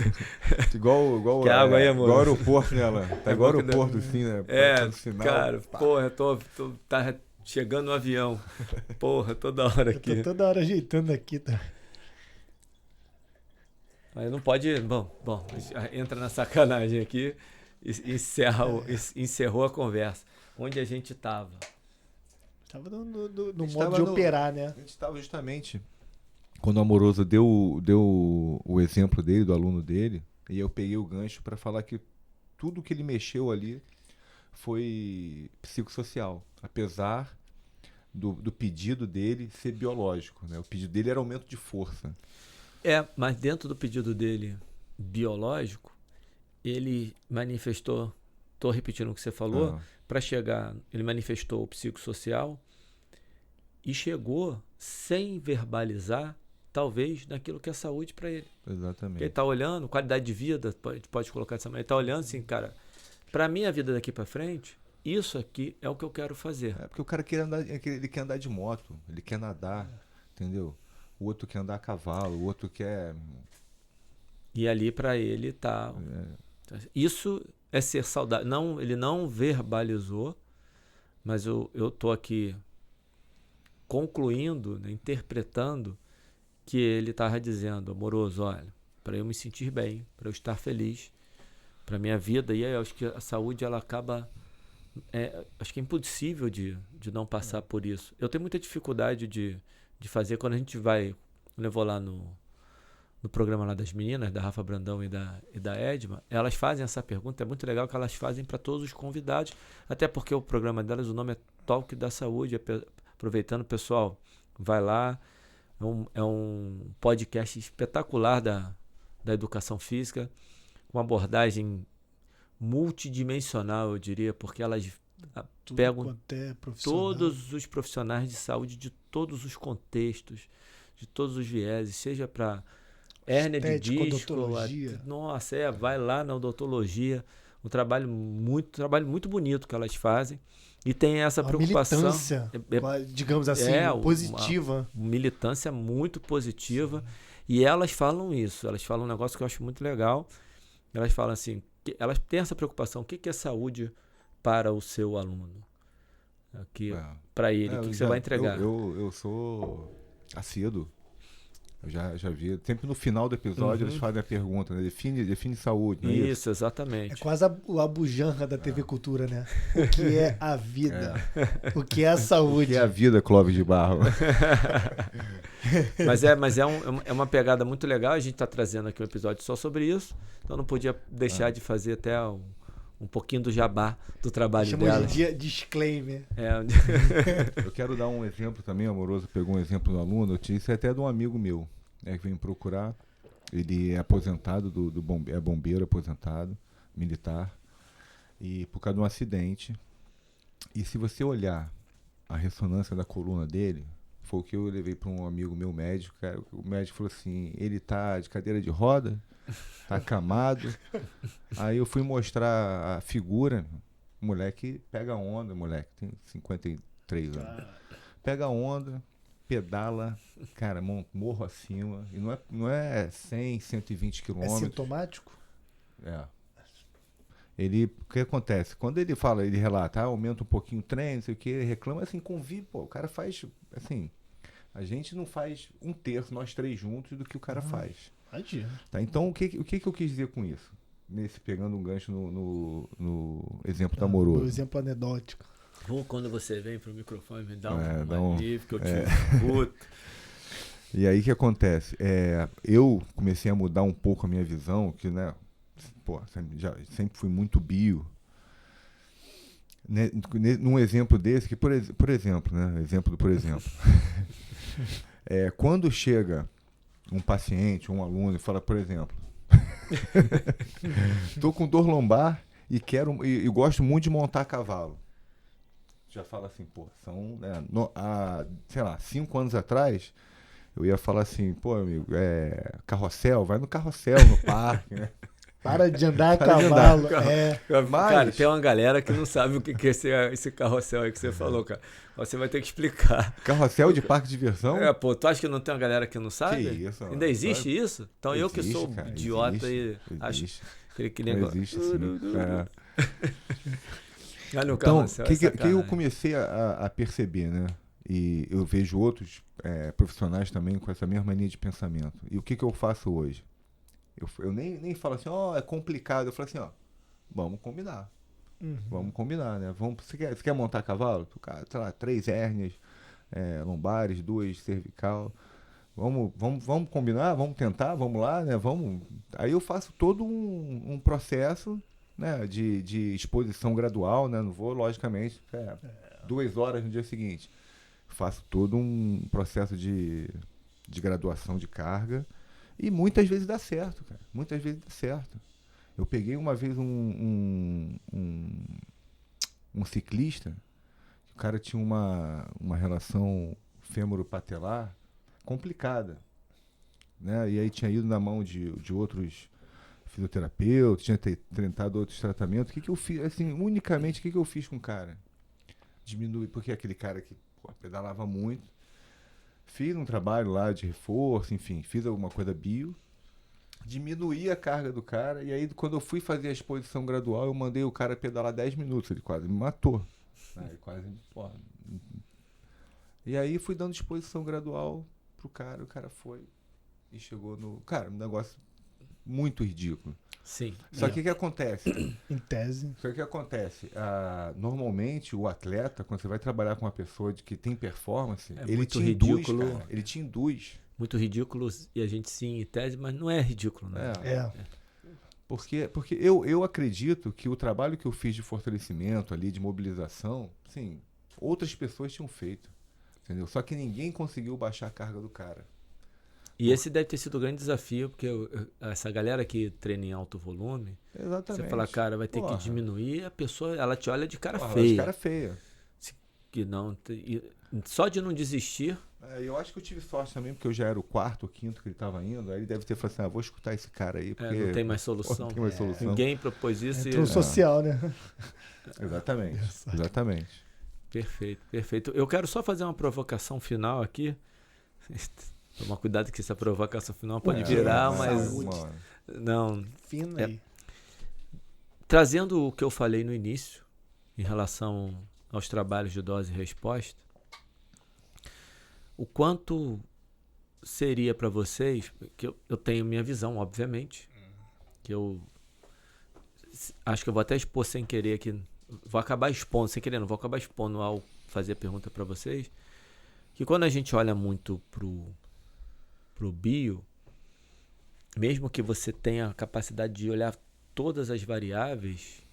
Speaker 2: igual
Speaker 1: que água aí, amor?
Speaker 2: Igual aeroporto, né? Tá igual aeroporto, assim, né?
Speaker 1: Sinal, cara, porra, tá chegando um avião. Porra, toda hora aqui.
Speaker 3: Eu tô toda hora ajeitando aqui, tá?
Speaker 1: Mas não pode... Bom, entra na sacanagem aqui e encerrou a conversa. Onde a gente tava?
Speaker 3: Tava no modo de operar, né?
Speaker 2: A gente estava justamente quando o Amoroso deu o exemplo dele, do aluno dele, e eu peguei o gancho para falar que tudo que ele mexeu ali foi psicossocial, apesar do pedido dele ser biológico, né? O pedido dele era aumento de força.
Speaker 1: Mas dentro do pedido dele biológico, ele manifestou, estou repetindo o que você falou, para chegar, ele manifestou o psicossocial e chegou sem verbalizar, talvez, naquilo que é saúde para ele.
Speaker 2: Exatamente.
Speaker 1: Porque ele está olhando, qualidade de vida, pode colocar dessa maneira, ele está olhando assim, cara, para a minha vida daqui para frente, isso aqui é o que eu quero fazer.
Speaker 2: Porque o cara ele quer andar de moto, ele quer nadar, entendeu? O outro quer andar a cavalo, o outro quer...
Speaker 1: E ali para ele tá... Isso é ser saudável. Ele não verbalizou, mas eu estou aqui concluindo, né, interpretando que ele estava dizendo, Amoroso, olha, para eu me sentir bem, para eu estar feliz, para minha vida, e aí eu acho que a saúde ela acaba... acho que é impossível de não passar por isso. Eu tenho muita dificuldade de fazer quando a gente vai... Eu vou lá no programa lá das meninas, da Rafa Brandão e da Edma, elas fazem essa pergunta, é muito legal que elas fazem para todos os convidados, até porque o programa delas, o nome é Talk da Saúde, aproveitando, pessoal, vai lá, é um podcast espetacular da educação física, uma abordagem multidimensional, eu diria, porque elas pegam
Speaker 3: quanto é profissional.
Speaker 1: todos os profissionais de saúde de todos os contextos, de todos os vieses, seja para hérnia de
Speaker 3: Estética,
Speaker 1: disco,
Speaker 3: odontologia.
Speaker 1: nossa, vai lá na odontologia, um trabalho muito bonito que elas fazem e tem essa
Speaker 3: Uma
Speaker 1: preocupação,
Speaker 3: militância, digamos assim, positiva.
Speaker 1: uma militância muito positiva. E elas falam isso, elas falam um negócio que eu acho muito legal. Elas falam assim, elas têm essa preocupação, o que é saúde para o seu aluno? Para ele, o que você vai entregar?
Speaker 2: Eu sou assíduo. Eu já vi. Sempre no final do episódio eles fazem a pergunta, né? Define saúde. Não é
Speaker 1: Isso, exatamente.
Speaker 3: É quase o Abu Janra da TV Cultura, né? O que é a vida? O que é a saúde?
Speaker 2: O que é a vida, Clóvis de Barro?
Speaker 1: Mas é uma pegada muito legal. A gente está trazendo aqui um episódio só sobre isso. Então não podia deixar de fazer até um pouquinho do jabá do trabalho dela.
Speaker 3: Chamamos de disclaimer.
Speaker 2: Eu quero dar um exemplo também, o Amoroso pegou um exemplo do aluno, isso é até de um amigo meu, né, que veio me procurar. Ele é aposentado, é bombeiro aposentado, militar, e por causa de um acidente. E se você olhar a ressonância da coluna dele, foi o que eu levei para um amigo meu médico, cara, o médico falou assim, ele tá de cadeira de roda, tá acamado. Aí eu fui mostrar a figura, o moleque pega onda, moleque, tem 53 anos. Pega onda, pedala, cara, morro acima, e não é 100, 120
Speaker 3: É
Speaker 2: quilômetros.
Speaker 3: sintomático?
Speaker 2: O que acontece? Quando ele fala, ele relata, aumenta um pouquinho o treino, não sei o que, ele reclama, assim, convive, pô, o cara faz, assim, a gente não faz 1/3, nós três juntos, do que o cara faz.
Speaker 3: Imagina.
Speaker 2: Tá, então, o que eu quis dizer com isso? Pegando um gancho no exemplo do Amoroso.
Speaker 3: O exemplo anedótico.
Speaker 1: Quando você vem pro microfone, me dá
Speaker 2: um
Speaker 1: alívio que eu te escuto.
Speaker 2: E aí o que acontece? Eu comecei a mudar um pouco a minha visão, que, né, pô, sempre fui muito bio. Né, num exemplo desse, que por exemplo, né? Por exemplo. Quando chega um paciente, um aluno, e fala, por exemplo, tô com dor lombar e gosto muito de montar cavalo. Já fala assim, pô, sei lá, 5 anos atrás, eu ia falar assim, pô, amigo, carrossel, vai no carrossel, no parque, né?
Speaker 3: Para de andar a cavalo.
Speaker 1: Cara, tem uma galera que não sabe o que é esse carrossel aí que você falou, cara. Você vai ter que explicar.
Speaker 2: Carrossel de parque de diversão?
Speaker 1: Pô, tu acha que não tem uma galera que não sabe?
Speaker 2: Que isso,
Speaker 1: ainda existe isso? Então
Speaker 2: existe,
Speaker 1: eu que sou
Speaker 2: cara,
Speaker 1: idiota
Speaker 2: existe,
Speaker 1: e acho que
Speaker 2: negócio. Existe, sim.
Speaker 1: Então,
Speaker 2: o que eu comecei a perceber, né? E eu vejo outros profissionais também com essa mesma mania de pensamento. E o que eu faço hoje? Eu nem falo assim, é complicado. Eu falo assim, vamos combinar. Vamos combinar, né? Você quer montar cavalo? Tu, cara, sei lá, 3 hérnias lombares, 2 cervical. Vamos combinar? Vamos tentar? Vamos lá, né? Aí eu faço todo um processo, né, de exposição gradual, né? Não vou, logicamente, 2 horas no dia seguinte. Faço todo um processo de graduação de carga. E muitas vezes dá certo, cara. Muitas vezes dá certo. Eu peguei uma vez um ciclista, o cara tinha uma relação fêmuro-patelar complicada, né? E aí tinha ido na mão de outros fisioterapeutas, tinha tentado outros tratamentos. O que eu fiz? Assim, unicamente, o que eu fiz com o cara? Diminui, porque aquele cara que pedalava muito. Fiz um trabalho lá de reforço, enfim, fiz alguma coisa bio, diminuí a carga do cara, e aí quando eu fui fazer a exposição gradual, eu mandei o cara pedalar 10 minutos, ele quase me matou. E aí fui dando exposição gradual pro cara, o cara foi e chegou no... Cara, um negócio muito ridículo.
Speaker 1: Sim.
Speaker 2: Só que o que acontece?
Speaker 3: Em tese.
Speaker 2: Só que o que acontece? Normalmente, o atleta, quando você vai trabalhar com uma pessoa que tem performance, ele te induz, cara. Ele te induz.
Speaker 1: Muito ridículo, e a gente sim, em tese, mas não é ridículo, né?
Speaker 2: Porque eu acredito que o trabalho que eu fiz de fortalecimento ali, de mobilização, sim, outras pessoas tinham feito. Entendeu? Só que ninguém conseguiu baixar a carga do cara.
Speaker 1: E esse deve ter sido o grande desafio, porque essa galera que treina em alto volume,
Speaker 2: Exatamente.
Speaker 1: você fala, cara, vai ter que diminuir, a pessoa, ela te olha de cara
Speaker 2: De
Speaker 1: feia.
Speaker 2: cara feia.
Speaker 1: Que não, só de não desistir.
Speaker 2: Eu acho que eu tive sorte também, porque eu já era o quarto ou quinto que ele estava indo, aí ele deve ter falado assim, vou escutar esse cara aí, porque...
Speaker 1: não tem mais solução.
Speaker 2: Não tem mais solução.
Speaker 1: Ninguém propôs isso.
Speaker 3: Entrou social, né?
Speaker 2: Exatamente, exatamente.
Speaker 1: Perfeito, perfeito. Eu quero só fazer uma provocação final aqui. Tomar cuidado que essa provocação final pode virar, mas... Não.
Speaker 3: Fina aí.
Speaker 1: Trazendo o que eu falei no início, em relação aos trabalhos de dose e resposta, o quanto seria para vocês, que eu tenho minha visão, obviamente, que eu acho que eu vou até expor sem querer aqui, vou acabar expondo, sem querer, não vou acabar expondo ao fazer a pergunta para vocês, que quando a gente olha muito pro bio, mesmo que você tenha a capacidade de olhar todas as variáveis,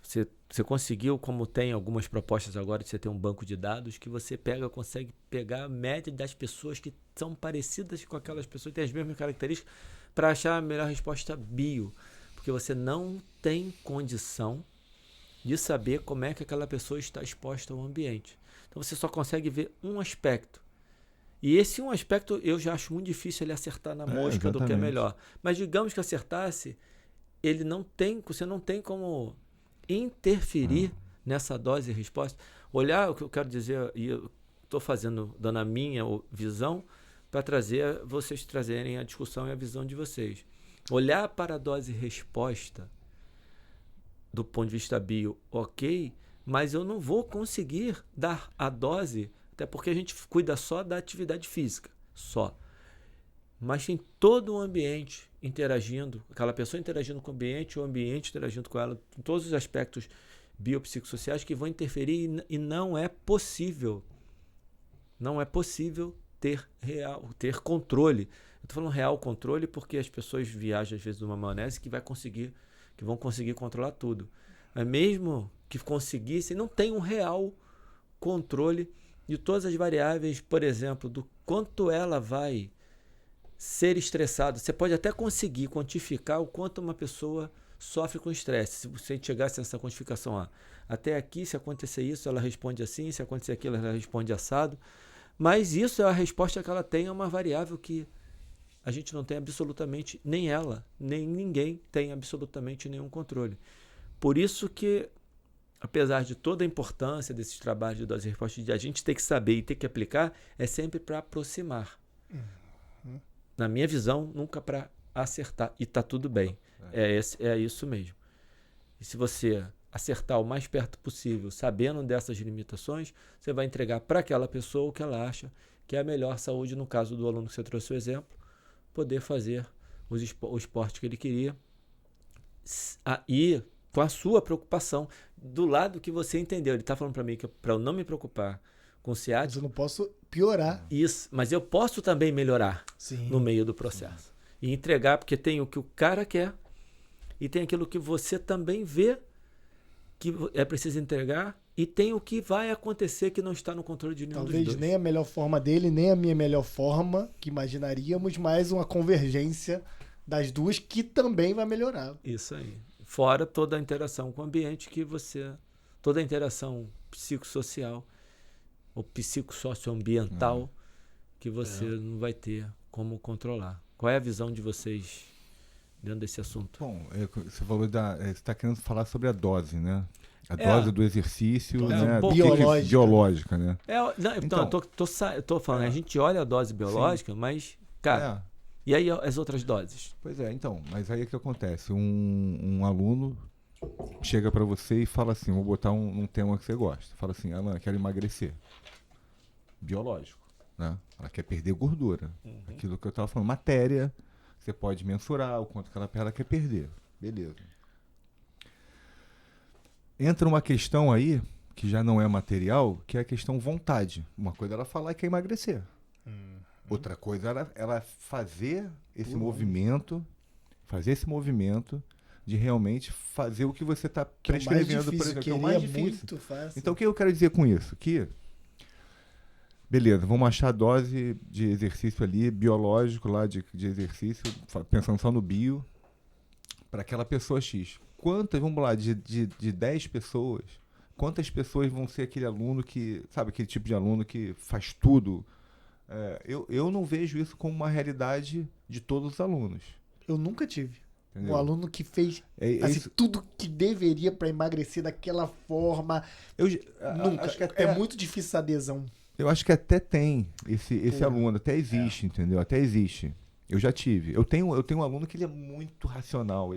Speaker 1: você conseguiu, como tem algumas propostas agora de você ter um banco de dados, que você consegue pegar a média das pessoas que são parecidas com aquelas pessoas que têm as mesmas características para achar a melhor resposta bio. Porque você não tem condição de saber como é que aquela pessoa está exposta ao ambiente. Então você só consegue ver um aspecto. E esse um aspecto eu já acho muito difícil ele acertar na mosca do que é melhor. Mas digamos que acertasse, você não tem como interferir nessa dose e resposta. Olhar o que eu quero dizer, e eu estou dando a minha visão para vocês trazerem a discussão e a visão de vocês. Olhar para a dose e resposta do ponto de vista bio, ok, mas eu não vou conseguir dar a dose, até porque a gente cuida só da atividade física, só. Mas tem todo o ambiente interagindo, aquela pessoa interagindo com o ambiente interagindo com ela, em todos os aspectos biopsicossociais que vão interferir e não é possível ter controle. Eu estou falando real controle porque as pessoas viajam às vezes numa maionese que vão conseguir controlar tudo. Mas mesmo que conseguissem, não tem um real controle de todas as variáveis, por exemplo, do quanto ela vai ser estressado. Você pode até conseguir quantificar o quanto uma pessoa sofre com estresse. Se você chegasse nessa quantificação, até aqui, se acontecer isso, ela responde assim, se acontecer aquilo, ela responde assado. Mas isso é a resposta que ela tem a uma variável que a gente não tem absolutamente, nem ela, nem ninguém tem absolutamente nenhum controle. Por isso que, apesar de toda a importância desses trabalhos de dose e resposta, de a gente ter que saber e ter que aplicar, é sempre para aproximar. Na minha visão, nunca para acertar. E está tudo bem. É isso mesmo. E se você acertar o mais perto possível, sabendo dessas limitações, você vai entregar para aquela pessoa o que ela acha que é a melhor saúde, no caso do aluno que você trouxe o exemplo, poder fazer o esporte que ele queria. E com a sua preocupação, do lado que você entendeu. Ele está falando para mim que para eu não me preocupar com ciático...
Speaker 3: Mas eu não posso piorar.
Speaker 1: Isso, mas eu posso também melhorar no meio do processo. E entregar, porque tem o que o cara quer e tem aquilo que você também vê que é preciso entregar e tem o que vai acontecer que não está no controle de nenhum dos dois.
Speaker 3: Talvez nem a melhor forma dele, nem a minha melhor forma, que imaginaríamos, mas uma convergência das duas que também vai melhorar.
Speaker 1: Isso aí. Fora toda a interação com o ambiente toda a interação psicossocial ou psicossocioambiental que você não vai ter como controlar. Qual é a visão de vocês dentro desse assunto?
Speaker 2: Bom, você falou você está querendo falar sobre a dose, né? A dose do exercício, né? Biológica, né?
Speaker 1: Então, eu tô falando, a gente olha a dose biológica, mas, cara, e aí as outras doses?
Speaker 2: Pois é, então, mas aí o que acontece? Um aluno chega para você e fala assim, vou botar um tema que você gosta. Fala assim, Alan, quero emagrecer. Biológico, né? Ela quer perder gordura. Aquilo que eu estava falando, matéria, você pode mensurar o quanto que ela quer perder. Beleza. Entra uma questão aí, que já não é material, que é a questão vontade. Uma coisa ela falar que é emagrecer. Outra coisa ela fazer esse movimento de realmente fazer o que você está prescrevendo, por exemplo, que é o mais difícil.
Speaker 3: Muito fácil.
Speaker 2: Então, o que eu quero dizer com isso? Que Beleza, vamos achar a dose de exercício ali, biológico lá de exercício, pensando só no bio, para aquela pessoa X. Quantas, vamos lá, de 10 pessoas, quantas pessoas vão ser aquele aluno que, sabe, aquele tipo de aluno que faz tudo? Eu não vejo isso como uma realidade de todos os alunos.
Speaker 3: Eu nunca tive.
Speaker 2: Entendeu?
Speaker 3: Um aluno que fez
Speaker 2: Isso.
Speaker 3: tudo que deveria para emagrecer daquela forma. Nunca.
Speaker 2: Acho que até,
Speaker 3: É muito difícil a adesão.
Speaker 2: eu acho que até tem esse aluno, até existe, entendeu? Até existe. Eu já tive. Eu tenho um aluno que ele é muito racional.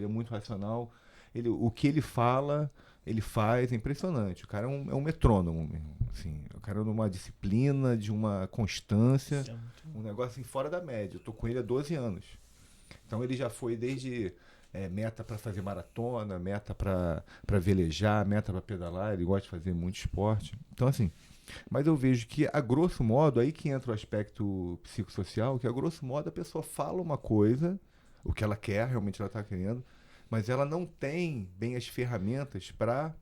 Speaker 2: O que ele fala, ele faz, é impressionante. O cara é um metrônomo mesmo. Assim, o cara é numa disciplina, de uma constância, um negócio assim, fora da média. Eu tô com ele há 12 anos. Então ele já foi desde meta para fazer maratona, meta para velejar, meta para pedalar. Ele gosta de fazer muito esporte. Então, assim, mas eu vejo que, a grosso modo, aí que entra o aspecto psicossocial, que a grosso modo a pessoa fala uma coisa, o que ela quer, realmente ela está querendo, mas ela não tem bem as ferramentas para...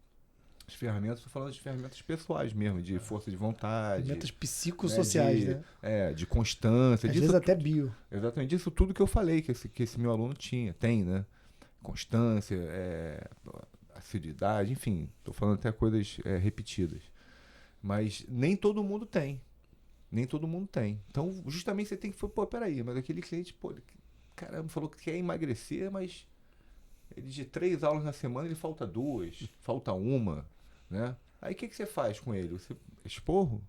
Speaker 2: As ferramentas, estou falando de ferramentas pessoais mesmo, de força de vontade.
Speaker 3: Ferramentas psicossociais, né?
Speaker 2: De constância.
Speaker 3: Às vezes até bio.
Speaker 2: Exatamente, disso tudo que eu falei, que esse meu aluno tem, né? Constância, assiduidade, enfim, estou falando até coisas repetidas. Mas nem todo mundo tem. Nem todo mundo tem. Então, justamente você tem que... Pô, peraí, mas aquele cliente, pô, caramba, falou que quer emagrecer, mas ele de 3 aulas na semana, ele falta 2, falta 1, né? Aí o que você faz com ele? Você esporro,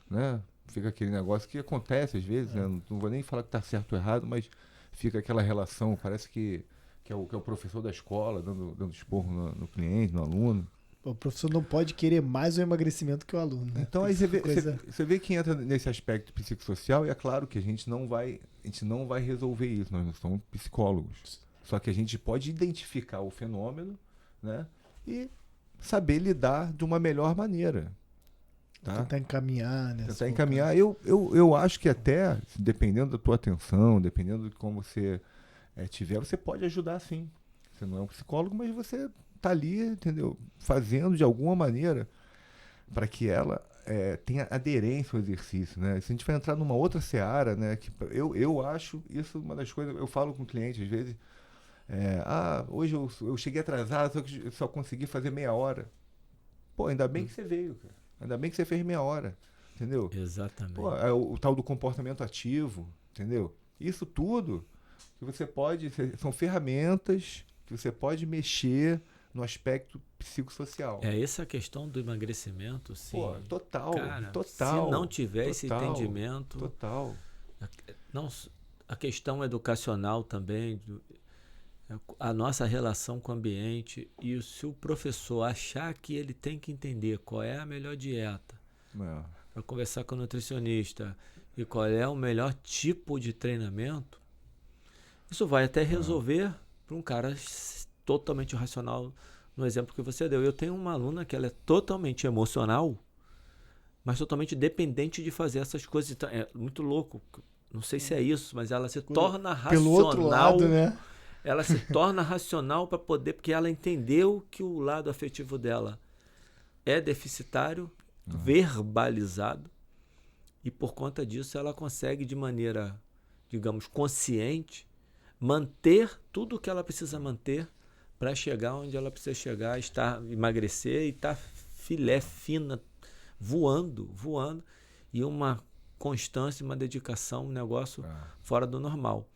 Speaker 2: né? Fica aquele negócio que acontece às vezes, né? Não vou nem falar que tá certo ou errado, mas fica aquela relação, parece que é o professor da escola dando esporro no cliente, no aluno.
Speaker 3: O professor não pode querer mais o emagrecimento que o aluno, né?
Speaker 2: Então aí você vê que entra nesse aspecto psicossocial, e é claro que a gente não vai resolver isso, nós não somos psicólogos. Só que a gente pode identificar o fenômeno, né? E saber lidar de uma melhor maneira. Tá?
Speaker 3: Tentar encaminhar, né?
Speaker 2: Tentar encaminhar. Eu acho que até, dependendo da tua atenção, dependendo de como você tiver, você pode ajudar sim. Você não é um psicólogo, mas você tá ali, entendeu? Fazendo de alguma maneira para que ela tenha aderência ao exercício, né? Se a gente vai entrar numa outra seara, né? Que eu acho isso uma das coisas, eu falo com o cliente às vezes, hoje eu cheguei atrasado, só consegui fazer meia hora. Pô, ainda bem que você veio, cara. Ainda bem que você fez meia hora, entendeu?
Speaker 1: Exatamente.
Speaker 2: Pô, o tal do comportamento ativo, entendeu? Isso tudo que você pode... São ferramentas que você pode mexer no aspecto psicossocial.
Speaker 1: Essa questão do emagrecimento, sim.
Speaker 2: Pô, total.
Speaker 1: Se não tiver esse entendimento...
Speaker 2: Total.
Speaker 1: Não, a questão educacional também, a nossa relação com o ambiente, e se o professor achar que ele tem que entender qual é a melhor dieta para conversar com o nutricionista e qual é o melhor tipo de treinamento, isso vai até resolver para um cara totalmente racional, no exemplo que você deu. Eu tenho uma aluna que ela é totalmente emocional, mas totalmente dependente de fazer essas coisas. Então, é muito louco. Não sei se é isso, mas ela se torna racional.
Speaker 3: Pelo outro lado, né?
Speaker 1: Ela se torna racional para poder, porque ela entendeu que o lado afetivo dela é deficitário, verbalizado, e por conta disso ela consegue de maneira, digamos, consciente, manter tudo o que ela precisa manter para chegar onde ela precisa chegar, emagrecer e estar filé fina, voando, e uma constância, uma dedicação, um negócio fora do normal.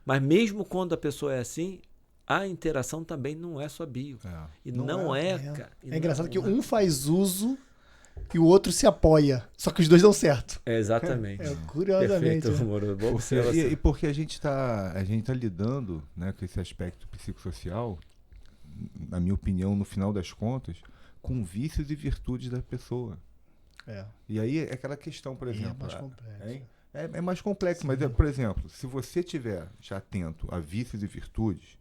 Speaker 1: Mas mesmo quando a pessoa é assim, a interação também não é só bio. E não é.
Speaker 3: É engraçado que um faz uso e o outro se apoia. Só que os dois dão certo.
Speaker 1: Exatamente.
Speaker 3: Curiosamente.
Speaker 1: Perfeito, Moro.
Speaker 2: E porque a gente tá lidando, né, com esse aspecto psicossocial, na minha opinião, no final das contas, com vícios e virtudes da pessoa. E aí é aquela questão, por exemplo...
Speaker 3: É mais complexo.
Speaker 2: É mais complexo, mas, por exemplo, se você estiver já atento a vícios e virtudes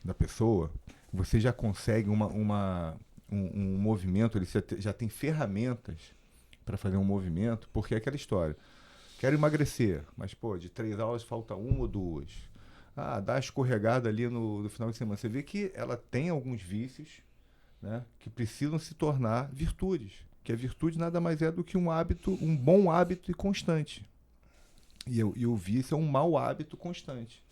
Speaker 2: da pessoa, você já consegue um movimento, ele já tem ferramentas para fazer um movimento, porque é aquela história. Quero emagrecer, mas, de 3 aulas falta 1 ou 2. Dá a escorregada ali no final de semana. Você vê que ela tem alguns vícios, né, que precisam se tornar virtudes, Que a virtude nada mais é do que um hábito, um bom hábito e constante. E o vício é um mau hábito constante.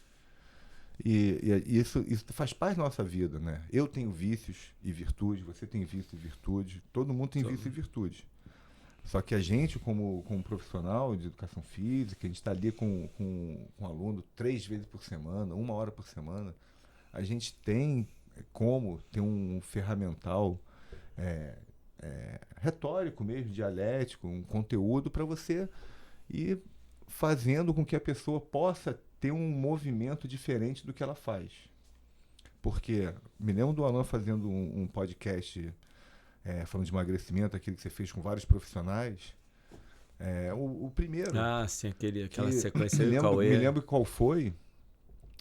Speaker 2: E isso faz parte da nossa vida, né? Eu tenho vícios e virtudes, você tem vício e virtude, todo mundo tem vício e virtude. Só que a gente, como profissional de educação física, a gente está ali com um aluno 3 vezes por semana, 1 hora por semana, a gente tem como ter um ferramental retórico mesmo, dialético, um conteúdo para você ir fazendo com que a pessoa possa ter um movimento diferente do que ela faz. Porque me lembro do Alan fazendo um podcast falando de emagrecimento, aquele que você fez com vários profissionais. O primeiro.
Speaker 1: Ah, sim, aquela sequência aí,
Speaker 2: me lembro qual foi.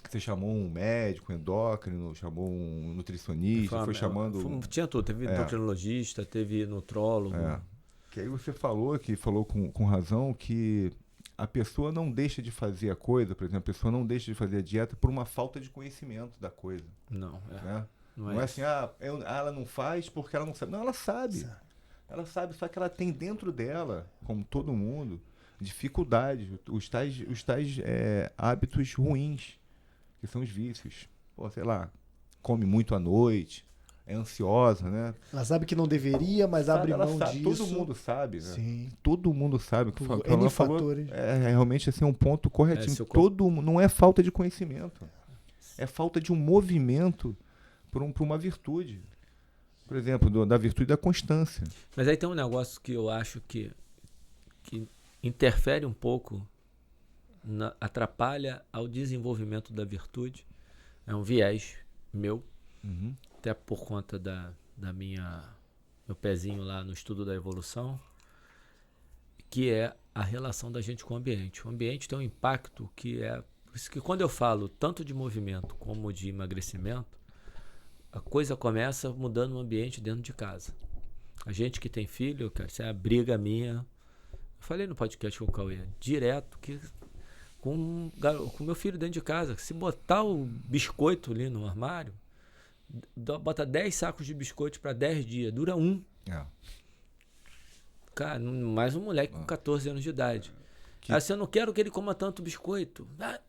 Speaker 2: Você chamou um médico, um endócrino, chamou um nutricionista, foi chamando...
Speaker 1: Tinha tudo, teve endocrinologista, teve nutrólogo.
Speaker 2: Que aí você falou com razão que a pessoa não deixa de fazer a coisa, por exemplo, a pessoa não deixa de fazer a dieta por uma falta de conhecimento da coisa.
Speaker 1: Não,
Speaker 2: né?
Speaker 1: Não
Speaker 2: é assim, ela não faz porque ela não sabe. Não, ela sabe. Ela sabe, só que ela tem dentro dela, como todo mundo, dificuldades, os tais hábitos ruins, que são os vícios. Pô, sei lá, come muito à noite, é ansiosa, né?
Speaker 3: Ela sabe que não deveria, mas abre mão
Speaker 2: sabe,
Speaker 3: disso.
Speaker 2: todo mundo sabe, né?
Speaker 3: Sim.
Speaker 2: Todo mundo sabe.
Speaker 3: Por N fatores.
Speaker 2: Realmente assim, um ponto corretinho. Não é falta de conhecimento. É falta de um movimento para uma virtude. Por exemplo, da virtude da constância.
Speaker 1: Mas aí tem um negócio que eu acho que interfere um pouco, atrapalha ao desenvolvimento da virtude. É um viés meu, até por conta meu pezinho lá no estudo da evolução, que é a relação da gente com o ambiente. O ambiente tem um impacto que por isso que quando eu falo tanto de movimento como de emagrecimento, a coisa começa mudando o ambiente dentro de casa. A gente que tem filho, cara, isso é a briga minha. Eu falei no podcast com o Cauê, direto, que com meu filho dentro de casa, se botar o biscoito ali no armário, bota 10 sacos de biscoito para 10 dias, dura 1. Cara, mais um moleque com 14 anos de idade. Assim, eu não quero que ele coma tanto biscoito.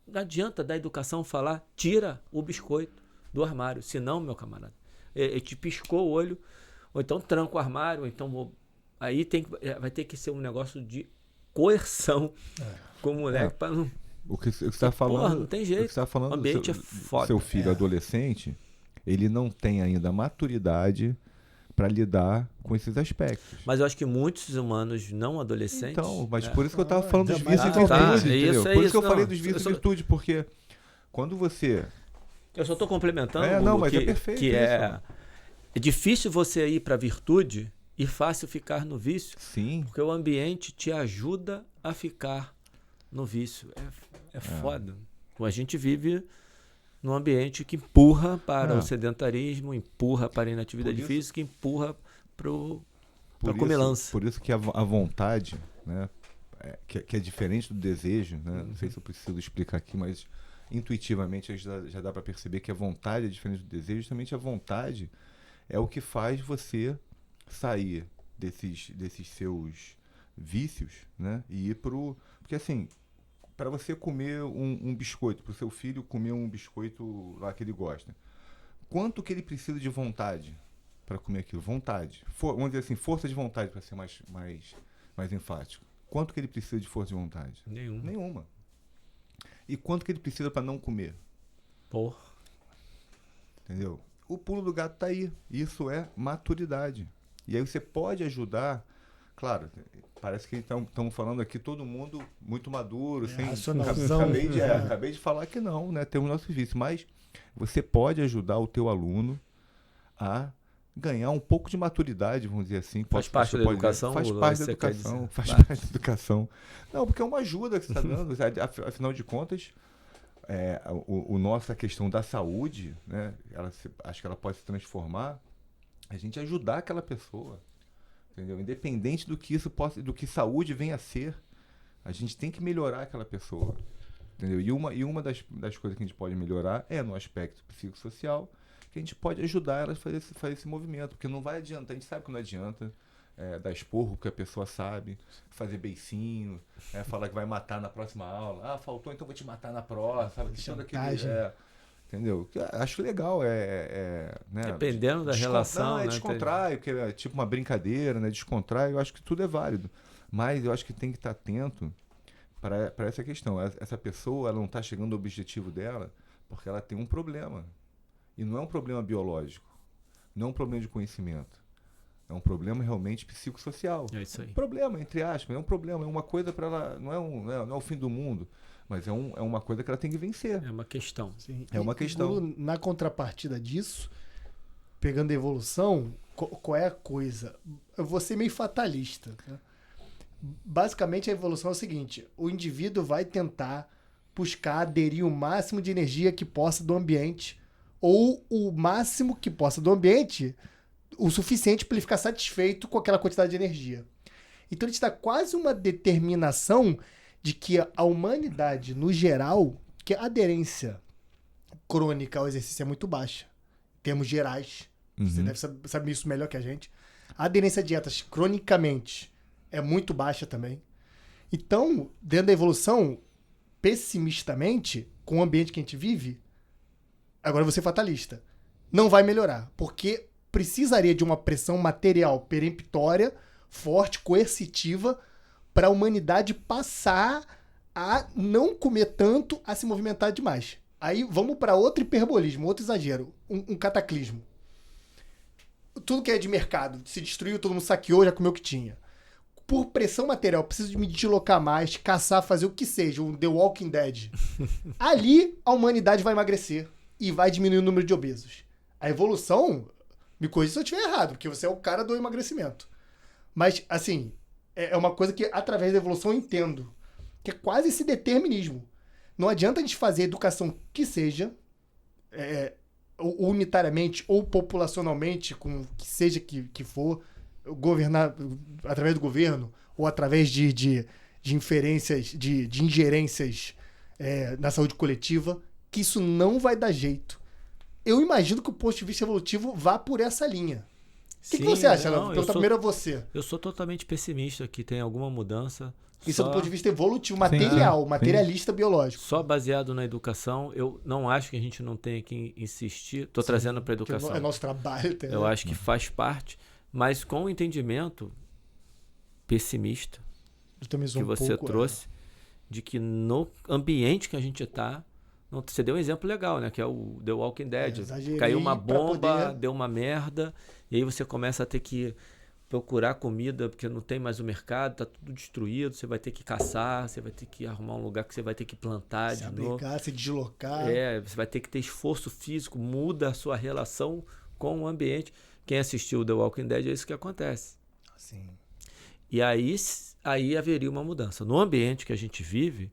Speaker 1: Não adianta da educação falar, tira o biscoito do armário. Senão, meu camarada, ele te piscou o olho, ou então tranca o armário, ou então aí vai ter que ser um negócio de coerção com o moleque para não...
Speaker 2: O que você está falando,
Speaker 1: porra, não tem jeito.
Speaker 2: O que você tá falando,
Speaker 1: o ambiente é foda.
Speaker 2: Seu filho adolescente, ele não tem ainda maturidade para lidar com esses aspectos.
Speaker 1: Mas eu acho que muitos humanos não adolescentes...
Speaker 2: Então, mas por isso que eu estava falando dos vícios e virtude, entendeu? Por isso que eu falei dos vícios e virtude, porque quando você...
Speaker 1: Eu só estou complementando,
Speaker 2: mas é perfeito
Speaker 1: que é difícil você ir para a virtude e fácil ficar no vício.
Speaker 2: Sim.
Speaker 1: Porque o ambiente te ajuda a ficar no vício. É foda. A gente vive num ambiente que empurra para o sedentarismo, empurra para a inatividade física, empurra para a comilança.
Speaker 2: Por isso que a vontade, né, que é diferente do desejo, né? Não sei se eu preciso explicar aqui, mas intuitivamente já dá para perceber que a vontade é diferente do desejo. Justamente a vontade é o que faz você sair desses seus vícios, né, e ir porque assim, para você comer um biscoito, para o seu filho comer um biscoito lá que ele gosta, quanto que ele precisa de vontade para comer aquilo? Vontade. Vamos dizer assim, força de vontade, para ser mais enfático. Quanto que ele precisa de força de vontade? Nenhuma. E quanto que ele precisa para não comer?
Speaker 1: Porra.
Speaker 2: Entendeu? O pulo do gato tá aí. Isso é maturidade. E aí você pode ajudar. Claro, parece que estamos falando aqui todo mundo muito maduro, sem
Speaker 3: racionalzão.
Speaker 2: Acabei de falar que não, né? Temos nosso vício. Mas você pode ajudar o teu aluno a ganhar um pouco de maturidade, vamos dizer assim.
Speaker 1: Faz parte da educação?
Speaker 2: Faz parte da educação. Faz parte da educação. Não, porque é uma ajuda que você está dando. Afinal de contas, nossa questão da saúde, né? Acho que ela pode se transformar a gente ajudar aquela pessoa. Entendeu? Independente do que saúde venha a ser, a gente tem que melhorar aquela pessoa. Entendeu? E uma das coisas que a gente pode melhorar é no aspecto psicossocial, que a gente pode ajudar ela a fazer esse movimento, porque não vai adiantar, a gente sabe que não adianta dar esporro porque a pessoa sabe, fazer beicinho, falar que vai matar na próxima aula. Faltou, então vou te matar na próxima. Sabe?
Speaker 3: Chantagem.
Speaker 2: Entendeu? Acho legal, né?
Speaker 1: Dependendo da relação, né?
Speaker 2: Descontrai, que é tipo uma brincadeira, né? Descontrai, eu acho que tudo é válido. Mas eu acho que tem que estar atento para essa questão. Essa pessoa, ela não está chegando ao objetivo dela porque ela tem um problema. E não é um problema biológico, não é um problema de conhecimento. É um problema realmente psicossocial.
Speaker 1: É isso aí.
Speaker 2: Problema, entre aspas, é um problema, é uma coisa para ela, não é o fim do mundo, mas é uma coisa que ela tem que vencer.
Speaker 1: É uma questão.
Speaker 3: Sim.
Speaker 2: É uma questão.
Speaker 3: Gulu, na contrapartida disso, pegando a evolução, qual é a coisa? Eu vou ser meio fatalista. Né? Basicamente, a evolução é o seguinte: o indivíduo vai tentar buscar aderir o máximo de energia que possa do ambiente, ou o máximo que possa do ambiente, o suficiente para ele ficar satisfeito com aquela quantidade de energia. Então, a gente dá quase uma determinação de que a humanidade, no geral, que a aderência crônica ao exercício é muito baixa, em termos gerais. Você deve saber isso melhor que a gente. A aderência a dietas, cronicamente, é muito baixa também. Então, dentro da evolução, pessimistamente, com o ambiente que a gente vive, agora eu vou ser fatalista, não vai melhorar, porque precisaria de uma pressão material peremptória, forte, coercitiva, para a humanidade passar a não comer tanto, a se movimentar demais. Aí vamos para outro hiperbolismo, outro exagero, um cataclismo. Tudo que é de mercado se destruiu, todo mundo saqueou, já comeu o que tinha. Por pressão material, preciso de me deslocar mais, caçar, fazer o que seja, um The Walking Dead. Ali, a humanidade vai emagrecer e vai diminuir o número de obesos. A evolução, me corrija se eu estiver errado, porque você é o cara do emagrecimento. Mas, assim, é uma coisa que, através da evolução, eu entendo. Que é quase esse determinismo. Não adianta a gente fazer educação que seja, unitariamente ou populacionalmente, com o que seja que for, governar através do governo ou através de inferências, de ingerências na saúde coletiva, que isso não vai dar jeito. Eu imagino que o ponto de vista evolutivo vá por essa linha. O que você acha, Léo? Vou perguntar primeiro a você.
Speaker 1: Eu sou totalmente pessimista que tem alguma mudança.
Speaker 3: Isso é do ponto de vista evolutivo, material, materialista, biológico.
Speaker 1: Só baseado na educação, eu não acho que a gente não tenha que insistir. Estou trazendo para a educação.
Speaker 3: É nosso trabalho.
Speaker 1: Eu acho que faz parte, mas com o entendimento pessimista que você trouxe, de que no ambiente que a gente está, você deu um exemplo legal, né? Que é o The Walking Dead. Caiu uma bomba, deu uma merda, e aí você começa a ter que procurar comida, porque não tem mais o mercado, tá tudo destruído, você vai ter que caçar, você vai ter que arrumar um lugar que você vai ter que plantar de novo.
Speaker 3: Se deslocar.
Speaker 1: Você vai ter que ter esforço físico, muda a sua relação com o ambiente. Quem assistiu The Walking Dead, é isso que acontece.
Speaker 3: Sim.
Speaker 1: E aí haveria uma mudança. No ambiente que a gente vive,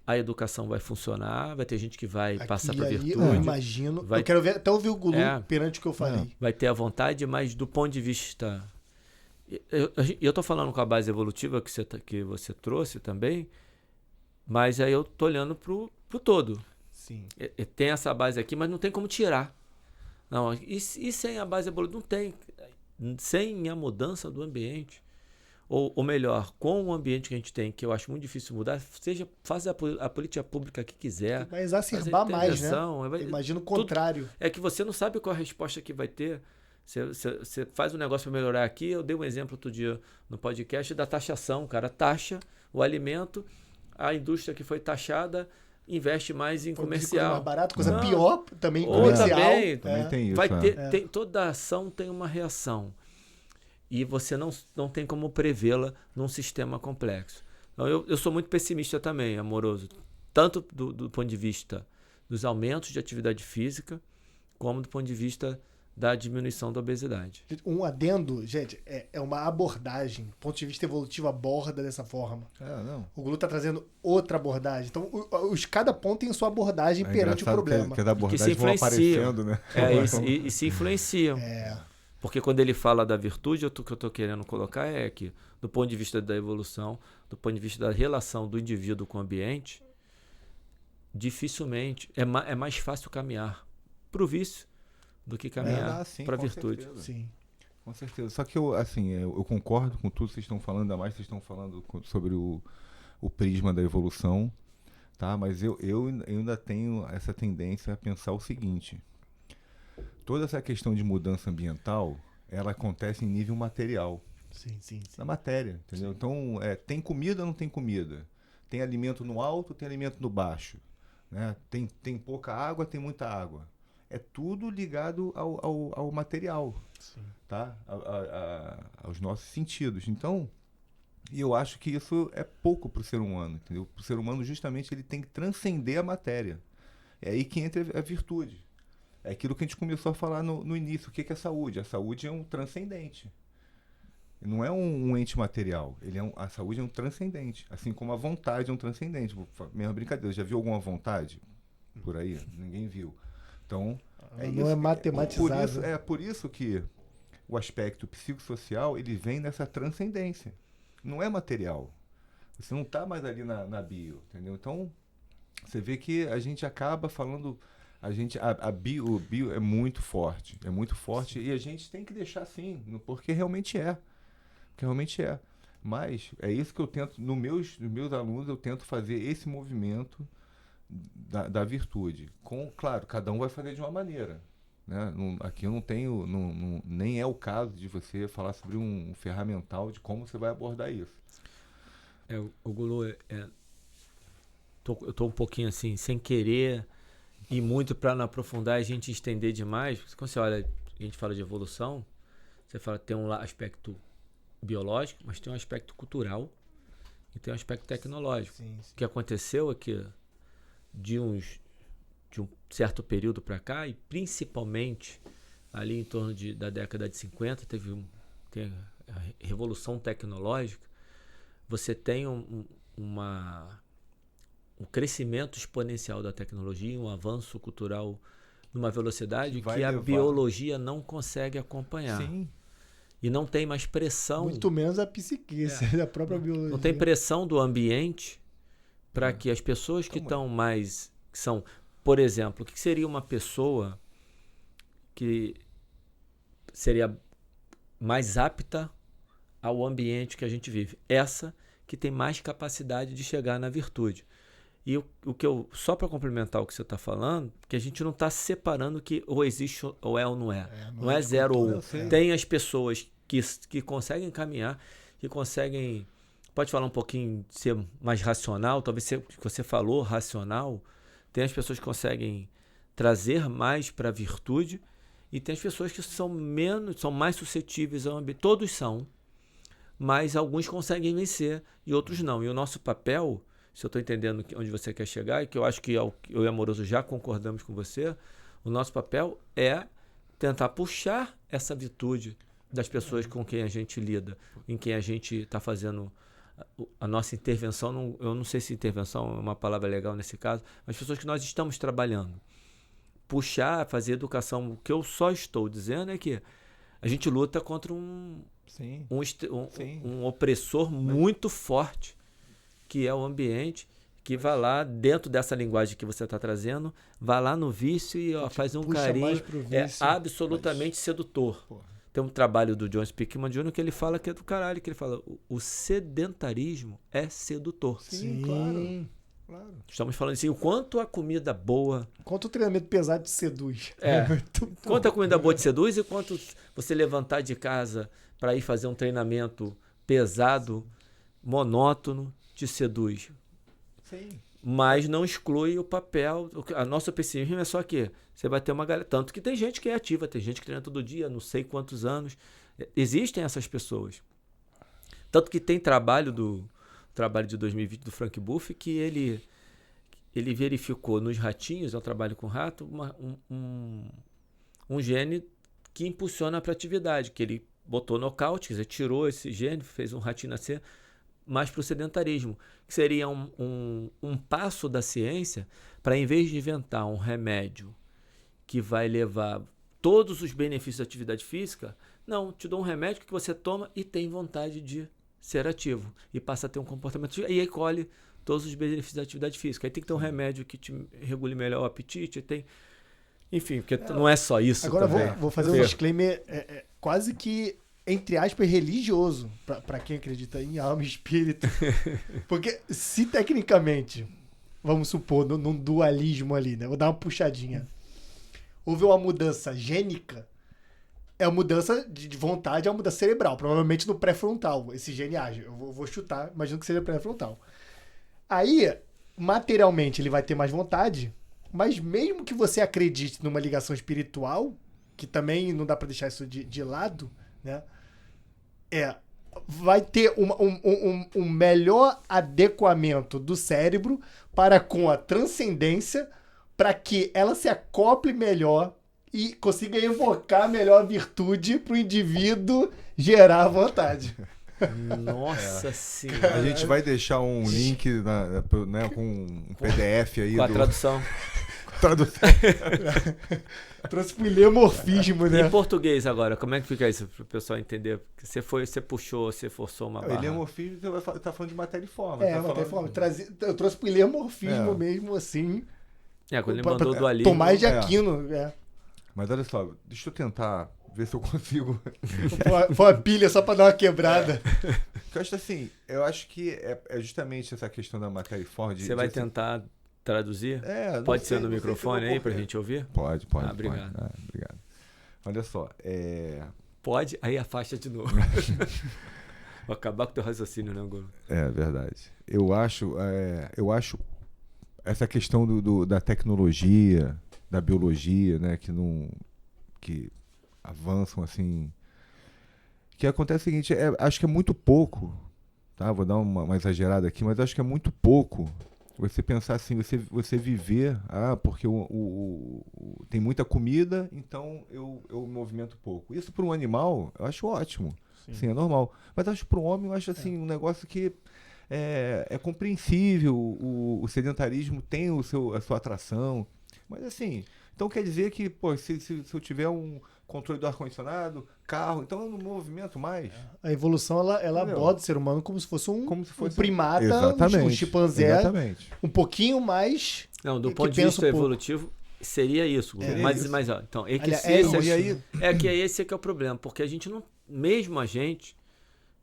Speaker 1: a educação vai funcionar, vai ter gente que vai passar para virtude.
Speaker 3: Eu imagino. Eu quero até ouvir o Gulu perante o que eu falei.
Speaker 1: Vai ter a vontade, mas do ponto de vista... Eu estou falando com a base evolutiva que você trouxe também, mas aí eu estou olhando pro todo.
Speaker 3: Sim.
Speaker 1: Tem essa base aqui, mas não tem como tirar. Não, e sem a base evolutiva? Não tem. Sem a mudança do ambiente, ou melhor, com o ambiente que a gente tem, que eu acho muito difícil mudar, faz a política pública que quiser.
Speaker 3: Vai exacerbar mais, né? Imagina o contrário.
Speaker 1: É que você não sabe qual a resposta que vai ter. Você faz um negócio para melhorar aqui. Eu dei um exemplo outro dia no podcast da taxação. O cara taxa o alimento, a indústria que foi taxada investe mais em comercial.
Speaker 3: Coisa mais barato, coisa pior também comercial.
Speaker 2: Também tem isso.
Speaker 1: Vai ter, toda ação tem uma reação. E você não tem como prevê-la num sistema complexo. Então, eu sou muito pessimista também, Amoroso. Tanto do ponto de vista dos aumentos de atividade física, como do ponto de vista da diminuição da obesidade.
Speaker 3: Um adendo, gente, é uma abordagem. Do ponto de vista evolutivo, aborda dessa forma. O Gulu está trazendo outra abordagem. Então, cada ponto tem sua abordagem perante o problema.
Speaker 2: Que da abordagem vão aparecendo, né?
Speaker 1: E se influenciam. Porque quando ele fala da virtude, o que eu estou querendo colocar é que, do ponto de vista da evolução, do ponto de vista da relação do indivíduo com o ambiente, dificilmente é mais fácil caminhar para o vício do que caminhar para a virtude.
Speaker 3: Sim.
Speaker 2: Com certeza. Só que eu concordo com tudo que vocês estão falando, ainda mais vocês estão falando sobre o prisma da evolução, tá? Mas eu ainda tenho essa tendência a pensar o seguinte: toda essa questão de mudança ambiental, ela acontece em nível material,
Speaker 3: Sim.
Speaker 2: na matéria, entendeu?
Speaker 3: Sim.
Speaker 2: Então, tem comida ou não tem comida? Tem alimento no alto, tem alimento no baixo, né? Tem pouca água, tem muita água. É tudo ligado ao material,
Speaker 3: Sim.
Speaker 2: tá? Aos nossos sentidos. Então, e eu acho que isso é pouco para o ser humano, entendeu? Para o ser humano, justamente, ele tem que transcender a matéria. É aí que entra a virtude. É aquilo que a gente começou a falar no início. O que é saúde? A saúde é um transcendente. Não é um ente material. A saúde é um transcendente. Assim como a vontade é um transcendente. Mesma brincadeira. Já viu alguma vontade por aí? Ninguém viu. Então,
Speaker 3: Não é matematizado.
Speaker 2: Por isso que o aspecto psicossocial, ele vem nessa transcendência. Não é material. Você não está mais ali na bio, entendeu? Então, você vê que a gente acaba falando... O bio é muito forte. É muito forte. Sim. E a gente tem que deixar assim, porque realmente é. Mas é isso que eu tento, nos meus alunos, eu tento fazer esse movimento da virtude. Claro, cada um vai fazer de uma maneira, né? Aqui eu não tenho, nem é o caso de você falar sobre um ferramental de como você vai abordar isso.
Speaker 1: O Gulu, eu tô um pouquinho assim, sem querer ir muito para não aprofundar e a gente estender demais. Porque quando você olha, a gente fala de evolução, você fala que tem um aspecto biológico, mas tem um aspecto cultural e tem um aspecto tecnológico.
Speaker 3: Sim.
Speaker 1: O que aconteceu é que de um certo período para cá, e principalmente ali em torno da década de 50, teve a revolução tecnológica, você tem um crescimento exponencial da tecnologia, um avanço cultural numa velocidade que a biologia não consegue acompanhar.
Speaker 2: Sim.
Speaker 1: E não tem mais pressão.
Speaker 3: Muito menos a psique, da própria biologia.
Speaker 1: Não tem pressão do ambiente para que as pessoas que estão mais... Que são, por exemplo, o que seria uma pessoa que seria mais apta ao ambiente que a gente vive? Essa que tem mais capacidade de chegar na virtude. E o que eu... Só para complementar o que você está falando, que a gente não está separando que ou existe ou é ou não é. Não é 0 ou 1. Tem as pessoas que conseguem caminhar, que conseguem... Pode falar um pouquinho, ser mais racional, talvez você falou racional. Tem as pessoas que conseguem trazer mais para a virtude e tem as pessoas que são mais suscetíveis ao ambiente. Todos são, mas alguns conseguem vencer e outros não. E o nosso papel... Se eu estou entendendo onde você quer chegar, e que eu acho que eu e Amoroso já concordamos com você, o nosso papel é tentar puxar essa virtude das pessoas com quem a gente lida, em quem a gente está fazendo a nossa intervenção. Eu não sei se intervenção é uma palavra legal nesse caso, mas pessoas que nós estamos trabalhando. Puxar, fazer educação. O que eu só estou dizendo é que a gente luta contra um opressor muito forte, que é o ambiente, que vai lá, dentro dessa linguagem que você está trazendo, vai lá no vício e faz um carinho. É absolutamente sedutor. Porra. Tem um trabalho do John Speakman Jr. que ele fala que é do caralho, que ele fala, o sedentarismo é sedutor.
Speaker 3: Sim, claro.
Speaker 1: Estamos falando assim, o quanto a comida boa...
Speaker 3: Quanto o treinamento pesado te seduz.
Speaker 1: Quanto a comida boa te seduz e quanto você levantar de casa para ir fazer um treinamento pesado, monótono, te seduz.
Speaker 2: Sim.
Speaker 1: Mas não exclui o papel. A nossa pessimismo é só que você vai ter uma galera. Tanto que tem gente que é ativa, tem gente que treina todo dia, não sei quantos anos. Existem essas pessoas. Tanto que tem trabalho de 2020 do Frank Buff que ele verificou nos ratinhos, é um trabalho com rato, um gene que impulsiona para a atividade, que ele botou nocaute, quer dizer, tirou esse gene, fez um ratinho nascer, mais para o sedentarismo, que seria um passo da ciência para, em vez de inventar um remédio que vai levar todos os benefícios da atividade física, não, te dou um remédio que você toma e tem vontade de ser ativo e passa a ter um comportamento e aí colhe todos os benefícios da atividade física. Aí tem que ter um remédio que te regule melhor o apetite, Enfim, porque não é só isso.
Speaker 3: Agora
Speaker 1: também.
Speaker 3: vou fazer um disclaimer quase que, entre aspas, religioso, pra quem acredita em alma e espírito. Porque se tecnicamente, vamos supor, num dualismo ali, né? Vou dar uma puxadinha. Houve uma mudança gênica, é uma mudança de vontade, é uma mudança cerebral. Provavelmente no pré-frontal, esse gene age. Eu vou chutar, imagino que seja pré-frontal. Aí, materialmente, ele vai ter mais vontade, mas mesmo que você acredite numa ligação espiritual, que também não dá pra deixar isso de lado, né? Vai ter um melhor adequamento do cérebro para com a transcendência, para que ela se acople melhor e consiga evocar melhor a virtude para o indivíduo gerar a vontade.
Speaker 1: Nossa senhora.
Speaker 2: A gente vai deixar um link com um PDF aí.
Speaker 1: Com a tradução.
Speaker 2: Tradução.
Speaker 3: Trouxe pro ilemorfismo, né?
Speaker 1: Em português agora, como é que fica isso para o pessoal entender? Você puxou, você forçou uma barra.
Speaker 2: Ilemorfismo, você tá falando de matéria e forma.
Speaker 3: Matéria e forma. Eu trouxe pro ilemorfismo mesmo, assim.
Speaker 1: Quando ele mandou do ali.
Speaker 3: Tomás de Aquino.
Speaker 2: Mas olha só, deixa eu tentar ver se eu consigo.
Speaker 3: Foi a pilha só pra dar uma quebrada.
Speaker 2: Eu acho que é justamente essa questão da matéria e forma.
Speaker 1: Você vai tentar traduzir? Pode ser no microfone aí pra gente ouvir?
Speaker 2: Pode.
Speaker 1: Obrigado.
Speaker 2: Obrigado. Olha só.
Speaker 1: Pode, aí afasta de novo. Vou acabar com o teu raciocínio, né, Golo?
Speaker 2: É verdade. Eu acho essa questão da tecnologia, da biologia, né, que avançam assim. Que acontece o seguinte, acho que é muito pouco, tá? Vou dar uma exagerada aqui, mas acho que é muito pouco você pensar assim, você viver, porque tem muita comida, então eu movimento pouco. Isso para um animal, eu acho ótimo. Sim, é normal. Mas acho para o homem, eu acho assim, um negócio que é compreensível, o sedentarismo tem a sua atração, mas assim, então quer dizer que, se eu tiver um controle do ar-condicionado, carro, então eu não movimento mais. A
Speaker 3: evolução, ela aborda o ser humano como se fosse um primata,
Speaker 2: exatamente,
Speaker 3: um chimpanzé,
Speaker 2: exatamente.
Speaker 3: Um pouquinho mais...
Speaker 1: Não, do ponto de vista evolutivo, seria isso. Mas ó, então, esse é que é o problema, porque a gente não, mesmo a gente,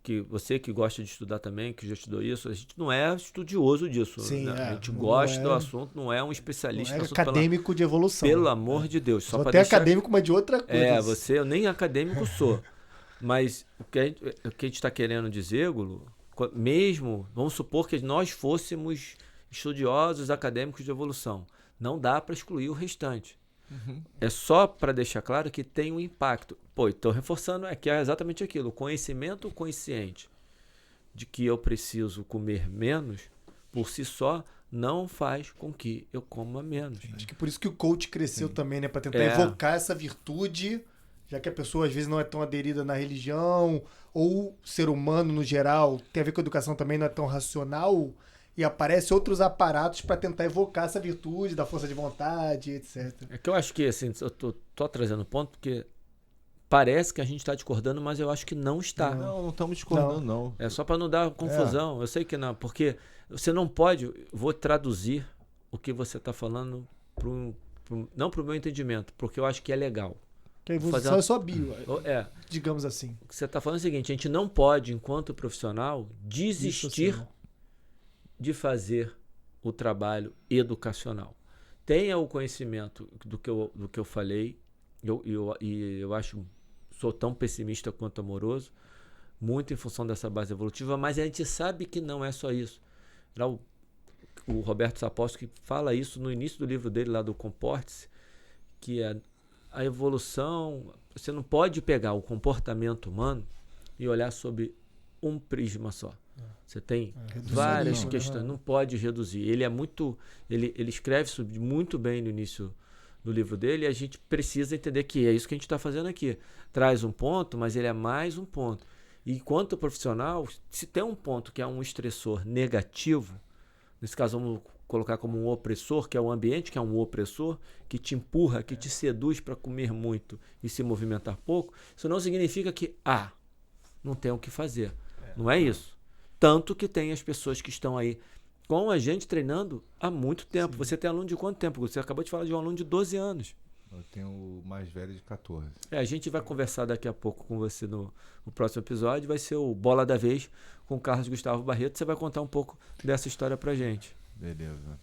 Speaker 1: que você que gosta de estudar também, que já estudou isso, a gente não é estudioso disso.
Speaker 3: Sim,
Speaker 1: né? A gente gosta do assunto, não é um especialista
Speaker 3: no
Speaker 1: assunto.
Speaker 3: Acadêmico de evolução.
Speaker 1: Pelo amor de Deus. Só
Speaker 3: até acadêmico, mas de outra coisa.
Speaker 1: Eu nem acadêmico sou. Mas o que a gente está querendo dizer, Golo, mesmo, vamos supor que nós fôssemos estudiosos acadêmicos de evolução, não dá para excluir o restante. Uhum. É só para deixar claro que tem um impacto. Estou reforçando, que é exatamente aquilo. O conhecimento consciente de que eu preciso comer menos, por si só, não faz com que eu coma menos.
Speaker 3: Acho que por isso que o coach cresceu também, né? Para tentar evocar essa virtude, já que a pessoa às vezes não é tão aderida na religião, ou o ser humano no geral, tem a ver com a educação também, não é tão racional, e aparecem outros aparatos para tentar evocar essa virtude da força de vontade, etc.
Speaker 1: É que eu acho que, assim, eu tô trazendo ponto porque parece que a gente está discordando, mas eu acho que não está.
Speaker 2: Não estamos discordando, não.
Speaker 1: É só para não dar confusão. Eu sei que não, porque você não pode... Vou traduzir o que você está falando não para o meu entendimento, porque eu acho que é legal.
Speaker 3: Que a evolução é só bio, digamos assim.
Speaker 1: O que você está falando é o seguinte, a gente não pode, enquanto profissional, desistir de fazer o trabalho educacional. Tenha o conhecimento do que eu falei, e eu acho, sou tão pessimista quanto amoroso, muito em função dessa base evolutiva, mas a gente sabe que não é só isso. O Roberto Sapolsky fala isso no início do livro dele, lá do Comporte-se, que a evolução, você não pode pegar o comportamento humano e olhar sob um prisma só. Você tem várias questões, não pode reduzir. Ele escreve isso muito bem no início do livro dele, e a gente precisa entender que é isso que a gente está fazendo aqui. Traz um ponto, mas ele é mais um ponto. E enquanto profissional, se tem um ponto que é um estressor negativo, nesse caso vamos colocar como um opressor, que é o ambiente, que é um opressor, que te empurra, que te seduz para comer muito e se movimentar pouco, isso não significa que, não tem o que fazer. Não é isso. Tanto que tem as pessoas que estão aí com a gente treinando há muito tempo. Sim. Você tem aluno de quanto tempo? Você acabou de falar de um aluno de 12 anos.
Speaker 2: Eu tenho o mais velho de 14.
Speaker 1: A gente vai conversar daqui a pouco com você no próximo episódio. Vai ser o Bola da Vez com o Carlos Gustavo Barreto. Você vai contar um pouco dessa história pra gente.
Speaker 2: Beleza.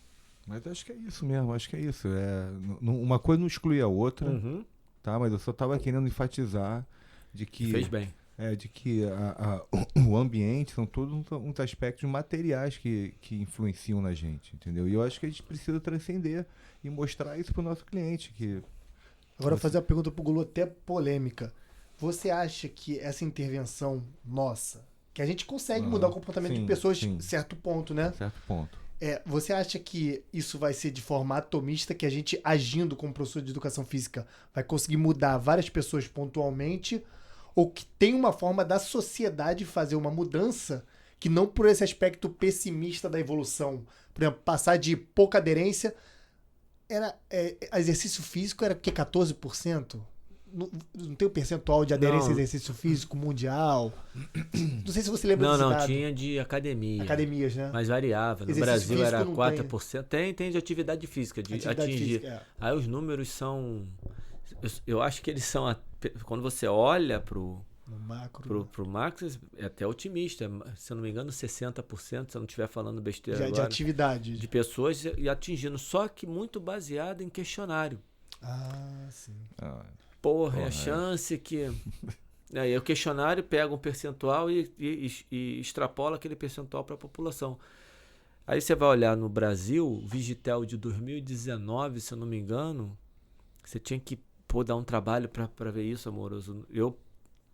Speaker 2: Mas acho que é isso mesmo, acho que é isso. Uma coisa não exclui a outra, tá? Mas eu só estava querendo enfatizar de que...
Speaker 1: Fez bem.
Speaker 2: De que o ambiente são todos uns aspectos materiais que influenciam na gente, entendeu? E eu acho que a gente precisa transcender e mostrar isso para o nosso cliente.
Speaker 3: Agora, fazer uma pergunta pro Gulu até polêmica. Você acha que essa intervenção nossa, que a gente consegue mudar o comportamento de pessoas em certo ponto, né?
Speaker 2: Certo ponto.
Speaker 3: Você acha que isso vai ser de forma atomista, que a gente, agindo como professor de educação física, vai conseguir mudar várias pessoas pontualmente, ou que tem uma forma da sociedade fazer uma mudança que não por esse aspecto pessimista da evolução? Por exemplo, passar de pouca aderência... exercício físico era o quê? 14%? Não tem o percentual de aderência a exercício físico mundial? Não sei se você lembra desse dado.
Speaker 1: Não, tinha de academia.
Speaker 3: Academias, né?
Speaker 1: Mas variava. No
Speaker 3: Exercício
Speaker 1: Brasil era
Speaker 3: físico não
Speaker 1: 4%. Tem de atividade física, de atingir.
Speaker 3: Física,
Speaker 1: Aí os números são... Eu acho que eles são... Quando você olha pro macro, é até otimista. Se eu não me engano, 60%, se eu não estiver falando besteira agora.
Speaker 3: De atividade.
Speaker 1: De pessoas e atingindo. Só que muito baseado em questionário.
Speaker 3: Ah, sim.
Speaker 1: Porra, é a chance que... Aí o questionário pega um percentual e extrapola aquele percentual para a população. Aí você vai olhar no Brasil, o Vigitel de 2019, se eu não me engano, você tinha que dar um trabalho para ver isso, amoroso. Eu,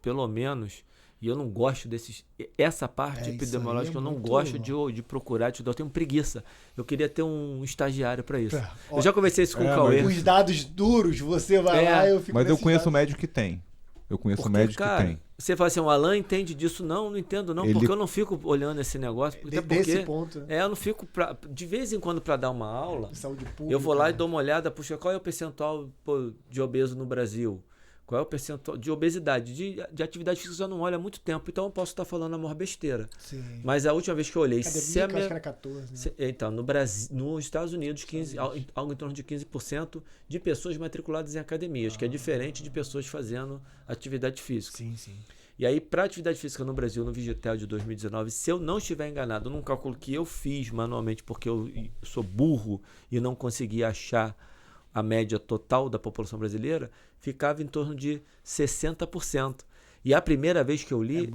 Speaker 1: pelo menos, e eu não gosto desses... Essa parte epidemiológica eu não gosto de procurar, eu tenho preguiça. Eu queria ter um estagiário para isso. Eu já conversei isso com o Cauê.
Speaker 3: Os dados duros, você vai lá e eu fico...
Speaker 2: Mas eu conheço médico que tem.
Speaker 1: Cara, que tem. Você fala assim, o Alan entende disso? Não entendo não, porque eu não fico olhando esse negócio. Até porque,
Speaker 3: desse ponto.
Speaker 1: Eu não fico, de vez em quando, para dar uma aula,
Speaker 3: saúde pública,
Speaker 1: eu vou lá e dou uma olhada, puxa, qual é o percentual de obeso no Brasil? Qual é o percentual de obesidade? De atividade física eu não olho há muito tempo, então eu posso estar falando a maior besteira.
Speaker 3: Sim.
Speaker 1: Mas a última vez que eu olhei...
Speaker 3: Academia, acho que era 14, né?
Speaker 1: Então, no Brasil, nos Estados Unidos, algo em torno de 15% de pessoas matriculadas em academias, que é diferente de pessoas fazendo atividade física.
Speaker 3: Sim.
Speaker 1: E aí, para atividade física no Brasil, no Vigitel de 2019, se eu não estiver enganado, num cálculo que eu fiz manualmente, porque eu sou burro e não consegui achar a média total da população brasileira, ficava em torno de 60%. E a primeira vez que eu li,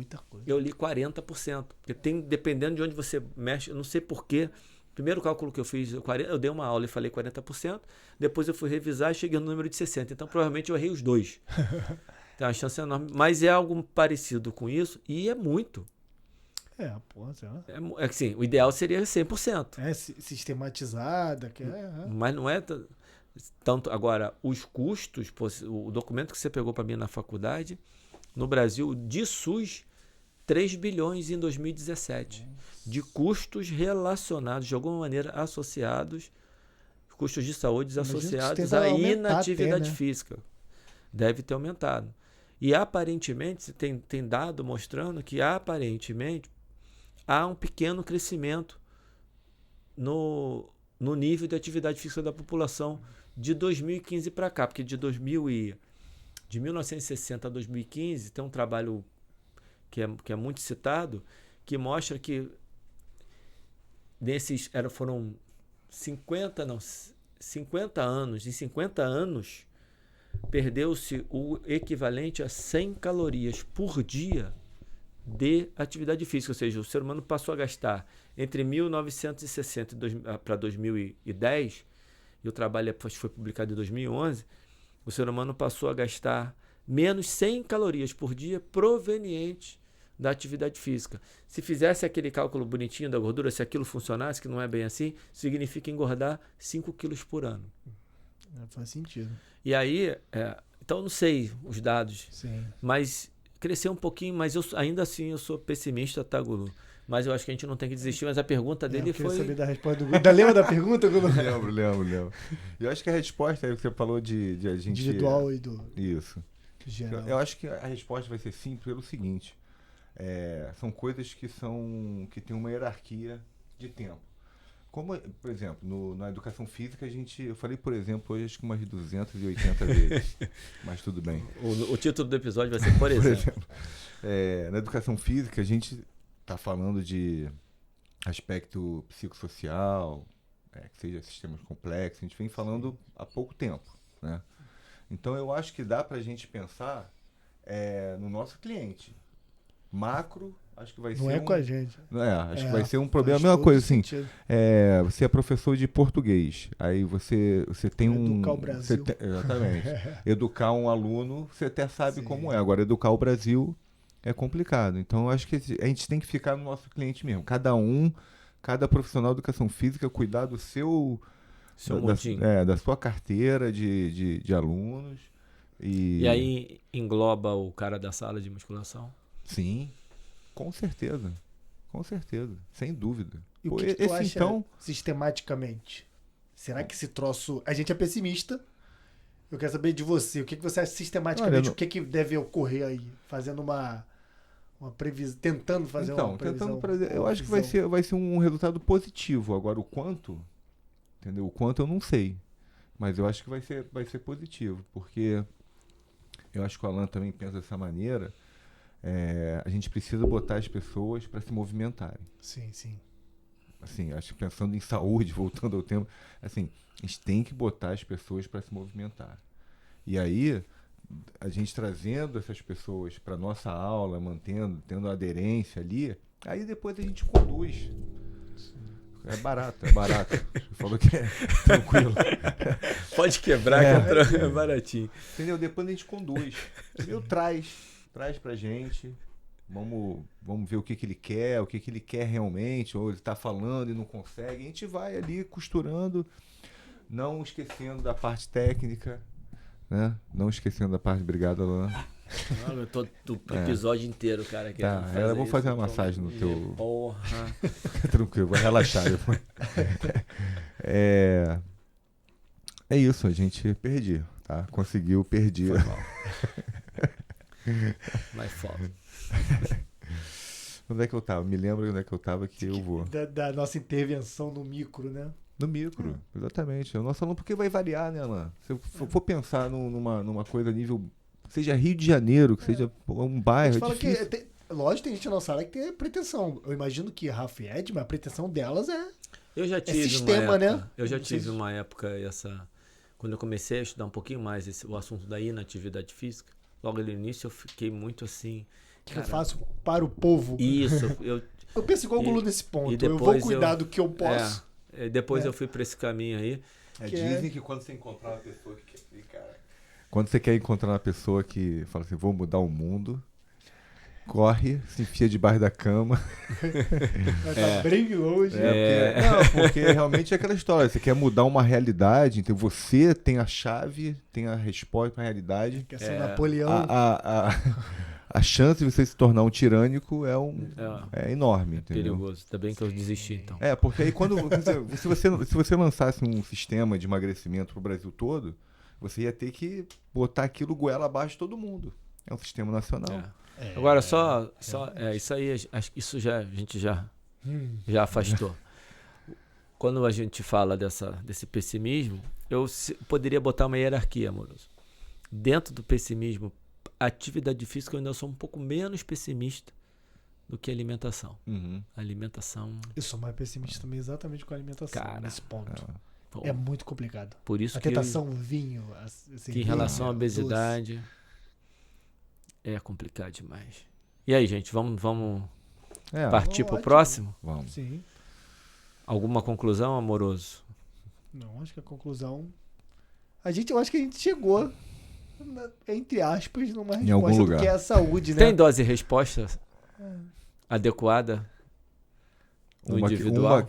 Speaker 1: eu li 40%. Porque dependendo de onde você mexe, eu não sei porquê. Primeiro cálculo que eu fiz, eu dei uma aula e falei 40%, depois eu fui revisar e cheguei no número de 60%. Então, provavelmente, eu errei os dois. Tem uma chance enorme. Mas é algo parecido com isso e é muito. Assim, o ideal seria 100%.
Speaker 3: Sistematizada.
Speaker 1: Mas não é... Tanto, agora, os custos, o documento que você pegou para mim na faculdade, no Brasil, de SUS, 3 bilhões em 2017. De custos relacionados, de alguma maneira, associados, custos de saúde associados à inatividade física. Deve ter aumentado. E, aparentemente, tem dado mostrando que, aparentemente, há um pequeno crescimento no nível de atividade física da população de 2015 para cá, porque de 1960 a 2015 tem um trabalho que é muito citado, que mostra que foram 50 anos, em 50 anos perdeu-se o equivalente a 100 calorias por dia de atividade física, ou seja, o ser humano passou a gastar entre 1960 para 2010, e o trabalho foi publicado em 2011, o ser humano passou a gastar menos 100 calorias por dia provenientes da atividade física. Se fizesse aquele cálculo bonitinho da gordura, se aquilo funcionasse, que não é bem assim, significa engordar 5 quilos por ano.
Speaker 3: Faz sentido.
Speaker 1: E aí, então não sei os dados,
Speaker 3: mas
Speaker 1: cresceu um pouquinho, mas ainda assim eu sou pessimista, tá, Gulu? Mas eu acho que a gente não tem que desistir, mas a pergunta dele foi... Eu
Speaker 3: queria saber da resposta do Gulu. Lembra da pergunta, Gulu?
Speaker 2: Lembro. Eu acho que a resposta é que você falou de a gente...
Speaker 3: Individual e do...
Speaker 2: Isso.
Speaker 3: Geral.
Speaker 2: Eu acho que a resposta vai ser sim pelo seguinte. São coisas que têm uma hierarquia de tempo. Como, por exemplo, na educação física, eu falei, por exemplo, hoje acho que umas 280 vezes, mas tudo bem.
Speaker 1: O título do episódio vai ser, por exemplo.
Speaker 2: Na educação física, a gente está falando de aspecto psicossocial, que seja sistemas complexos, a gente vem falando há pouco tempo, né? Então, eu acho que dá para a gente pensar no nosso cliente. Macro, acho que vai ser.
Speaker 3: Não é com a gente.
Speaker 2: Acho que vai ser um problema. A mesma coisa, assim. Você é professor de português. Aí você tem
Speaker 3: Educar o Brasil.
Speaker 2: Exatamente. Educar um aluno, você até sabe como é. Agora, educar o Brasil é complicado. Então, eu acho que a gente tem que ficar no nosso cliente mesmo. Cada profissional de educação física, cuidar do seu mundinho. Da sua carteira de alunos.
Speaker 1: E aí engloba o cara da sala de musculação?
Speaker 2: Sim, com certeza. Com certeza, sem dúvida.
Speaker 3: E o que tu acha sistematicamente? Será que esse troço... A gente é pessimista. Eu quero saber de você. O que você acha sistematicamente? O que deve ocorrer aí? Fazendo uma previsão... Tentando fazer uma previsão.
Speaker 2: Eu acho que vai ser um resultado positivo. Agora, o quanto... Entendeu? O quanto eu não sei. Mas eu acho que vai ser positivo. Porque eu acho que o Alan também pensa dessa maneira... a gente precisa botar as pessoas para se movimentarem.
Speaker 3: Sim, sim.
Speaker 2: Assim, acho que pensando em saúde, voltando ao tema, assim, a gente tem que botar as pessoas para se movimentar. E aí, a gente trazendo essas pessoas para nossa aula, tendo aderência ali, aí depois a gente conduz. É barato. Você falou que é tranquilo.
Speaker 1: Pode quebrar, que é baratinho.
Speaker 2: Entendeu? Depois a gente conduz. Entendeu? Traz pra gente, vamos ver o que ele quer realmente, ou ele tá falando e não consegue. A gente vai ali costurando, não esquecendo da parte técnica, né? Não esquecendo da parte... Obrigado, Alan.
Speaker 1: Eu tô do episódio inteiro, cara.
Speaker 2: Eu vou fazer uma massagem no teu...
Speaker 1: Porra.
Speaker 2: Fica tranquilo, vai relaxar depois. É isso, a gente perdi, tá? Perdi.
Speaker 1: Foi mal. Mas foda.
Speaker 2: Onde é que eu tava? Me lembra onde é que eu tava que eu vou.
Speaker 3: Da nossa intervenção no micro, né?
Speaker 2: No micro, exatamente. O nosso aluno, porque vai variar, né, Alan? Se eu for pensar numa coisa a nível... Seja Rio de Janeiro, que seja um bairro,
Speaker 3: fala difícil. Lógico, tem gente na nossa área que tem pretensão. Eu imagino que Rafa e Edma, a pretensão delas é...
Speaker 1: Eu já tive
Speaker 3: sistema,
Speaker 1: uma época,
Speaker 3: né?
Speaker 1: Eu já tive uma época, quando eu comecei a estudar um pouquinho mais o assunto da inatividade física, logo no início eu fiquei muito assim...
Speaker 3: O que eu faço para o povo?
Speaker 1: Isso.
Speaker 3: Eu penso igual o Gulu nesse ponto. Eu vou cuidar do que eu posso.
Speaker 1: Depois eu fui para esse caminho aí.
Speaker 2: Dizem que quando você encontrar uma pessoa que... Cara, quando você quer encontrar uma pessoa que fala assim, vou mudar o mundo, corre, se enfia debaixo da cama.
Speaker 3: Tá bem longe.
Speaker 2: Porque realmente é aquela história. Você quer mudar uma realidade, então você tem a chave, tem a resposta para a realidade.
Speaker 3: Quer ser Napoleão.
Speaker 2: A chance de você se tornar um tirânico é enorme. Entendeu?
Speaker 1: Perigoso. Ainda bem que eu desisti, então.
Speaker 2: Porque aí se você lançasse um sistema de emagrecimento para o Brasil todo, você ia ter que botar aquilo goela abaixo de todo mundo. É um sistema nacional.
Speaker 1: Agora, isso aí, acho que isso a gente já afastou. Quando a gente fala desse pessimismo, eu poderia botar uma hierarquia, amoroso. Dentro do pessimismo, a atividade física eu ainda sou um pouco menos pessimista do que a alimentação. A alimentação...
Speaker 3: Eu sou mais pessimista também exatamente com a alimentação, nesse ponto.
Speaker 1: Bom,
Speaker 3: é muito complicado.
Speaker 1: Por isso
Speaker 3: a tentação, vinho...
Speaker 1: que em relação à obesidade, é complicado demais. E aí, gente, vamos partir pro próximo?
Speaker 2: Vamos.
Speaker 3: Sim.
Speaker 1: Alguma conclusão, amoroso?
Speaker 3: Não, acho que a conclusão... Eu acho que a gente chegou... entre aspas, numa
Speaker 2: em algum
Speaker 3: resposta
Speaker 2: lugar.
Speaker 3: Do que é a saúde, né?
Speaker 1: Tem dose e resposta adequada no individual?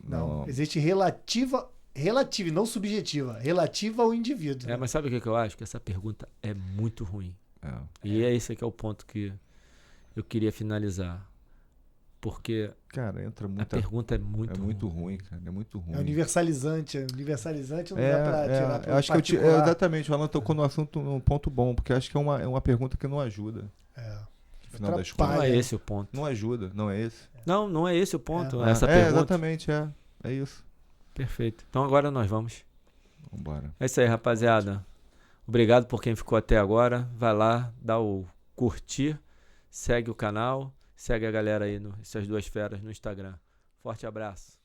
Speaker 2: Não.
Speaker 3: Existe relativa e não subjetiva. Relativa ao indivíduo.
Speaker 1: Mas sabe o que eu acho? Que essa pergunta é muito ruim. E esse que é o ponto que eu queria finalizar. Porque
Speaker 2: cara,
Speaker 1: a pergunta é muito
Speaker 2: ruim, cara. É muito ruim.
Speaker 3: É universalizante. Universalizante não dá pra tirar pro
Speaker 2: acho que exatamente, o Alan tocou no assunto num ponto bom, porque acho que é uma pergunta que não ajuda. No final das contas.
Speaker 1: Não é esse o ponto.
Speaker 2: Não ajuda, não é esse.
Speaker 1: Não é esse o ponto. Essa pergunta.
Speaker 2: Exatamente, É isso.
Speaker 1: Perfeito. Então agora nós vamos.
Speaker 2: Vambora.
Speaker 1: É isso aí, rapaziada. Obrigado por quem ficou até agora. Vai lá, dá o curtir, segue o canal, segue a galera aí, essas duas feras no Instagram. Forte abraço.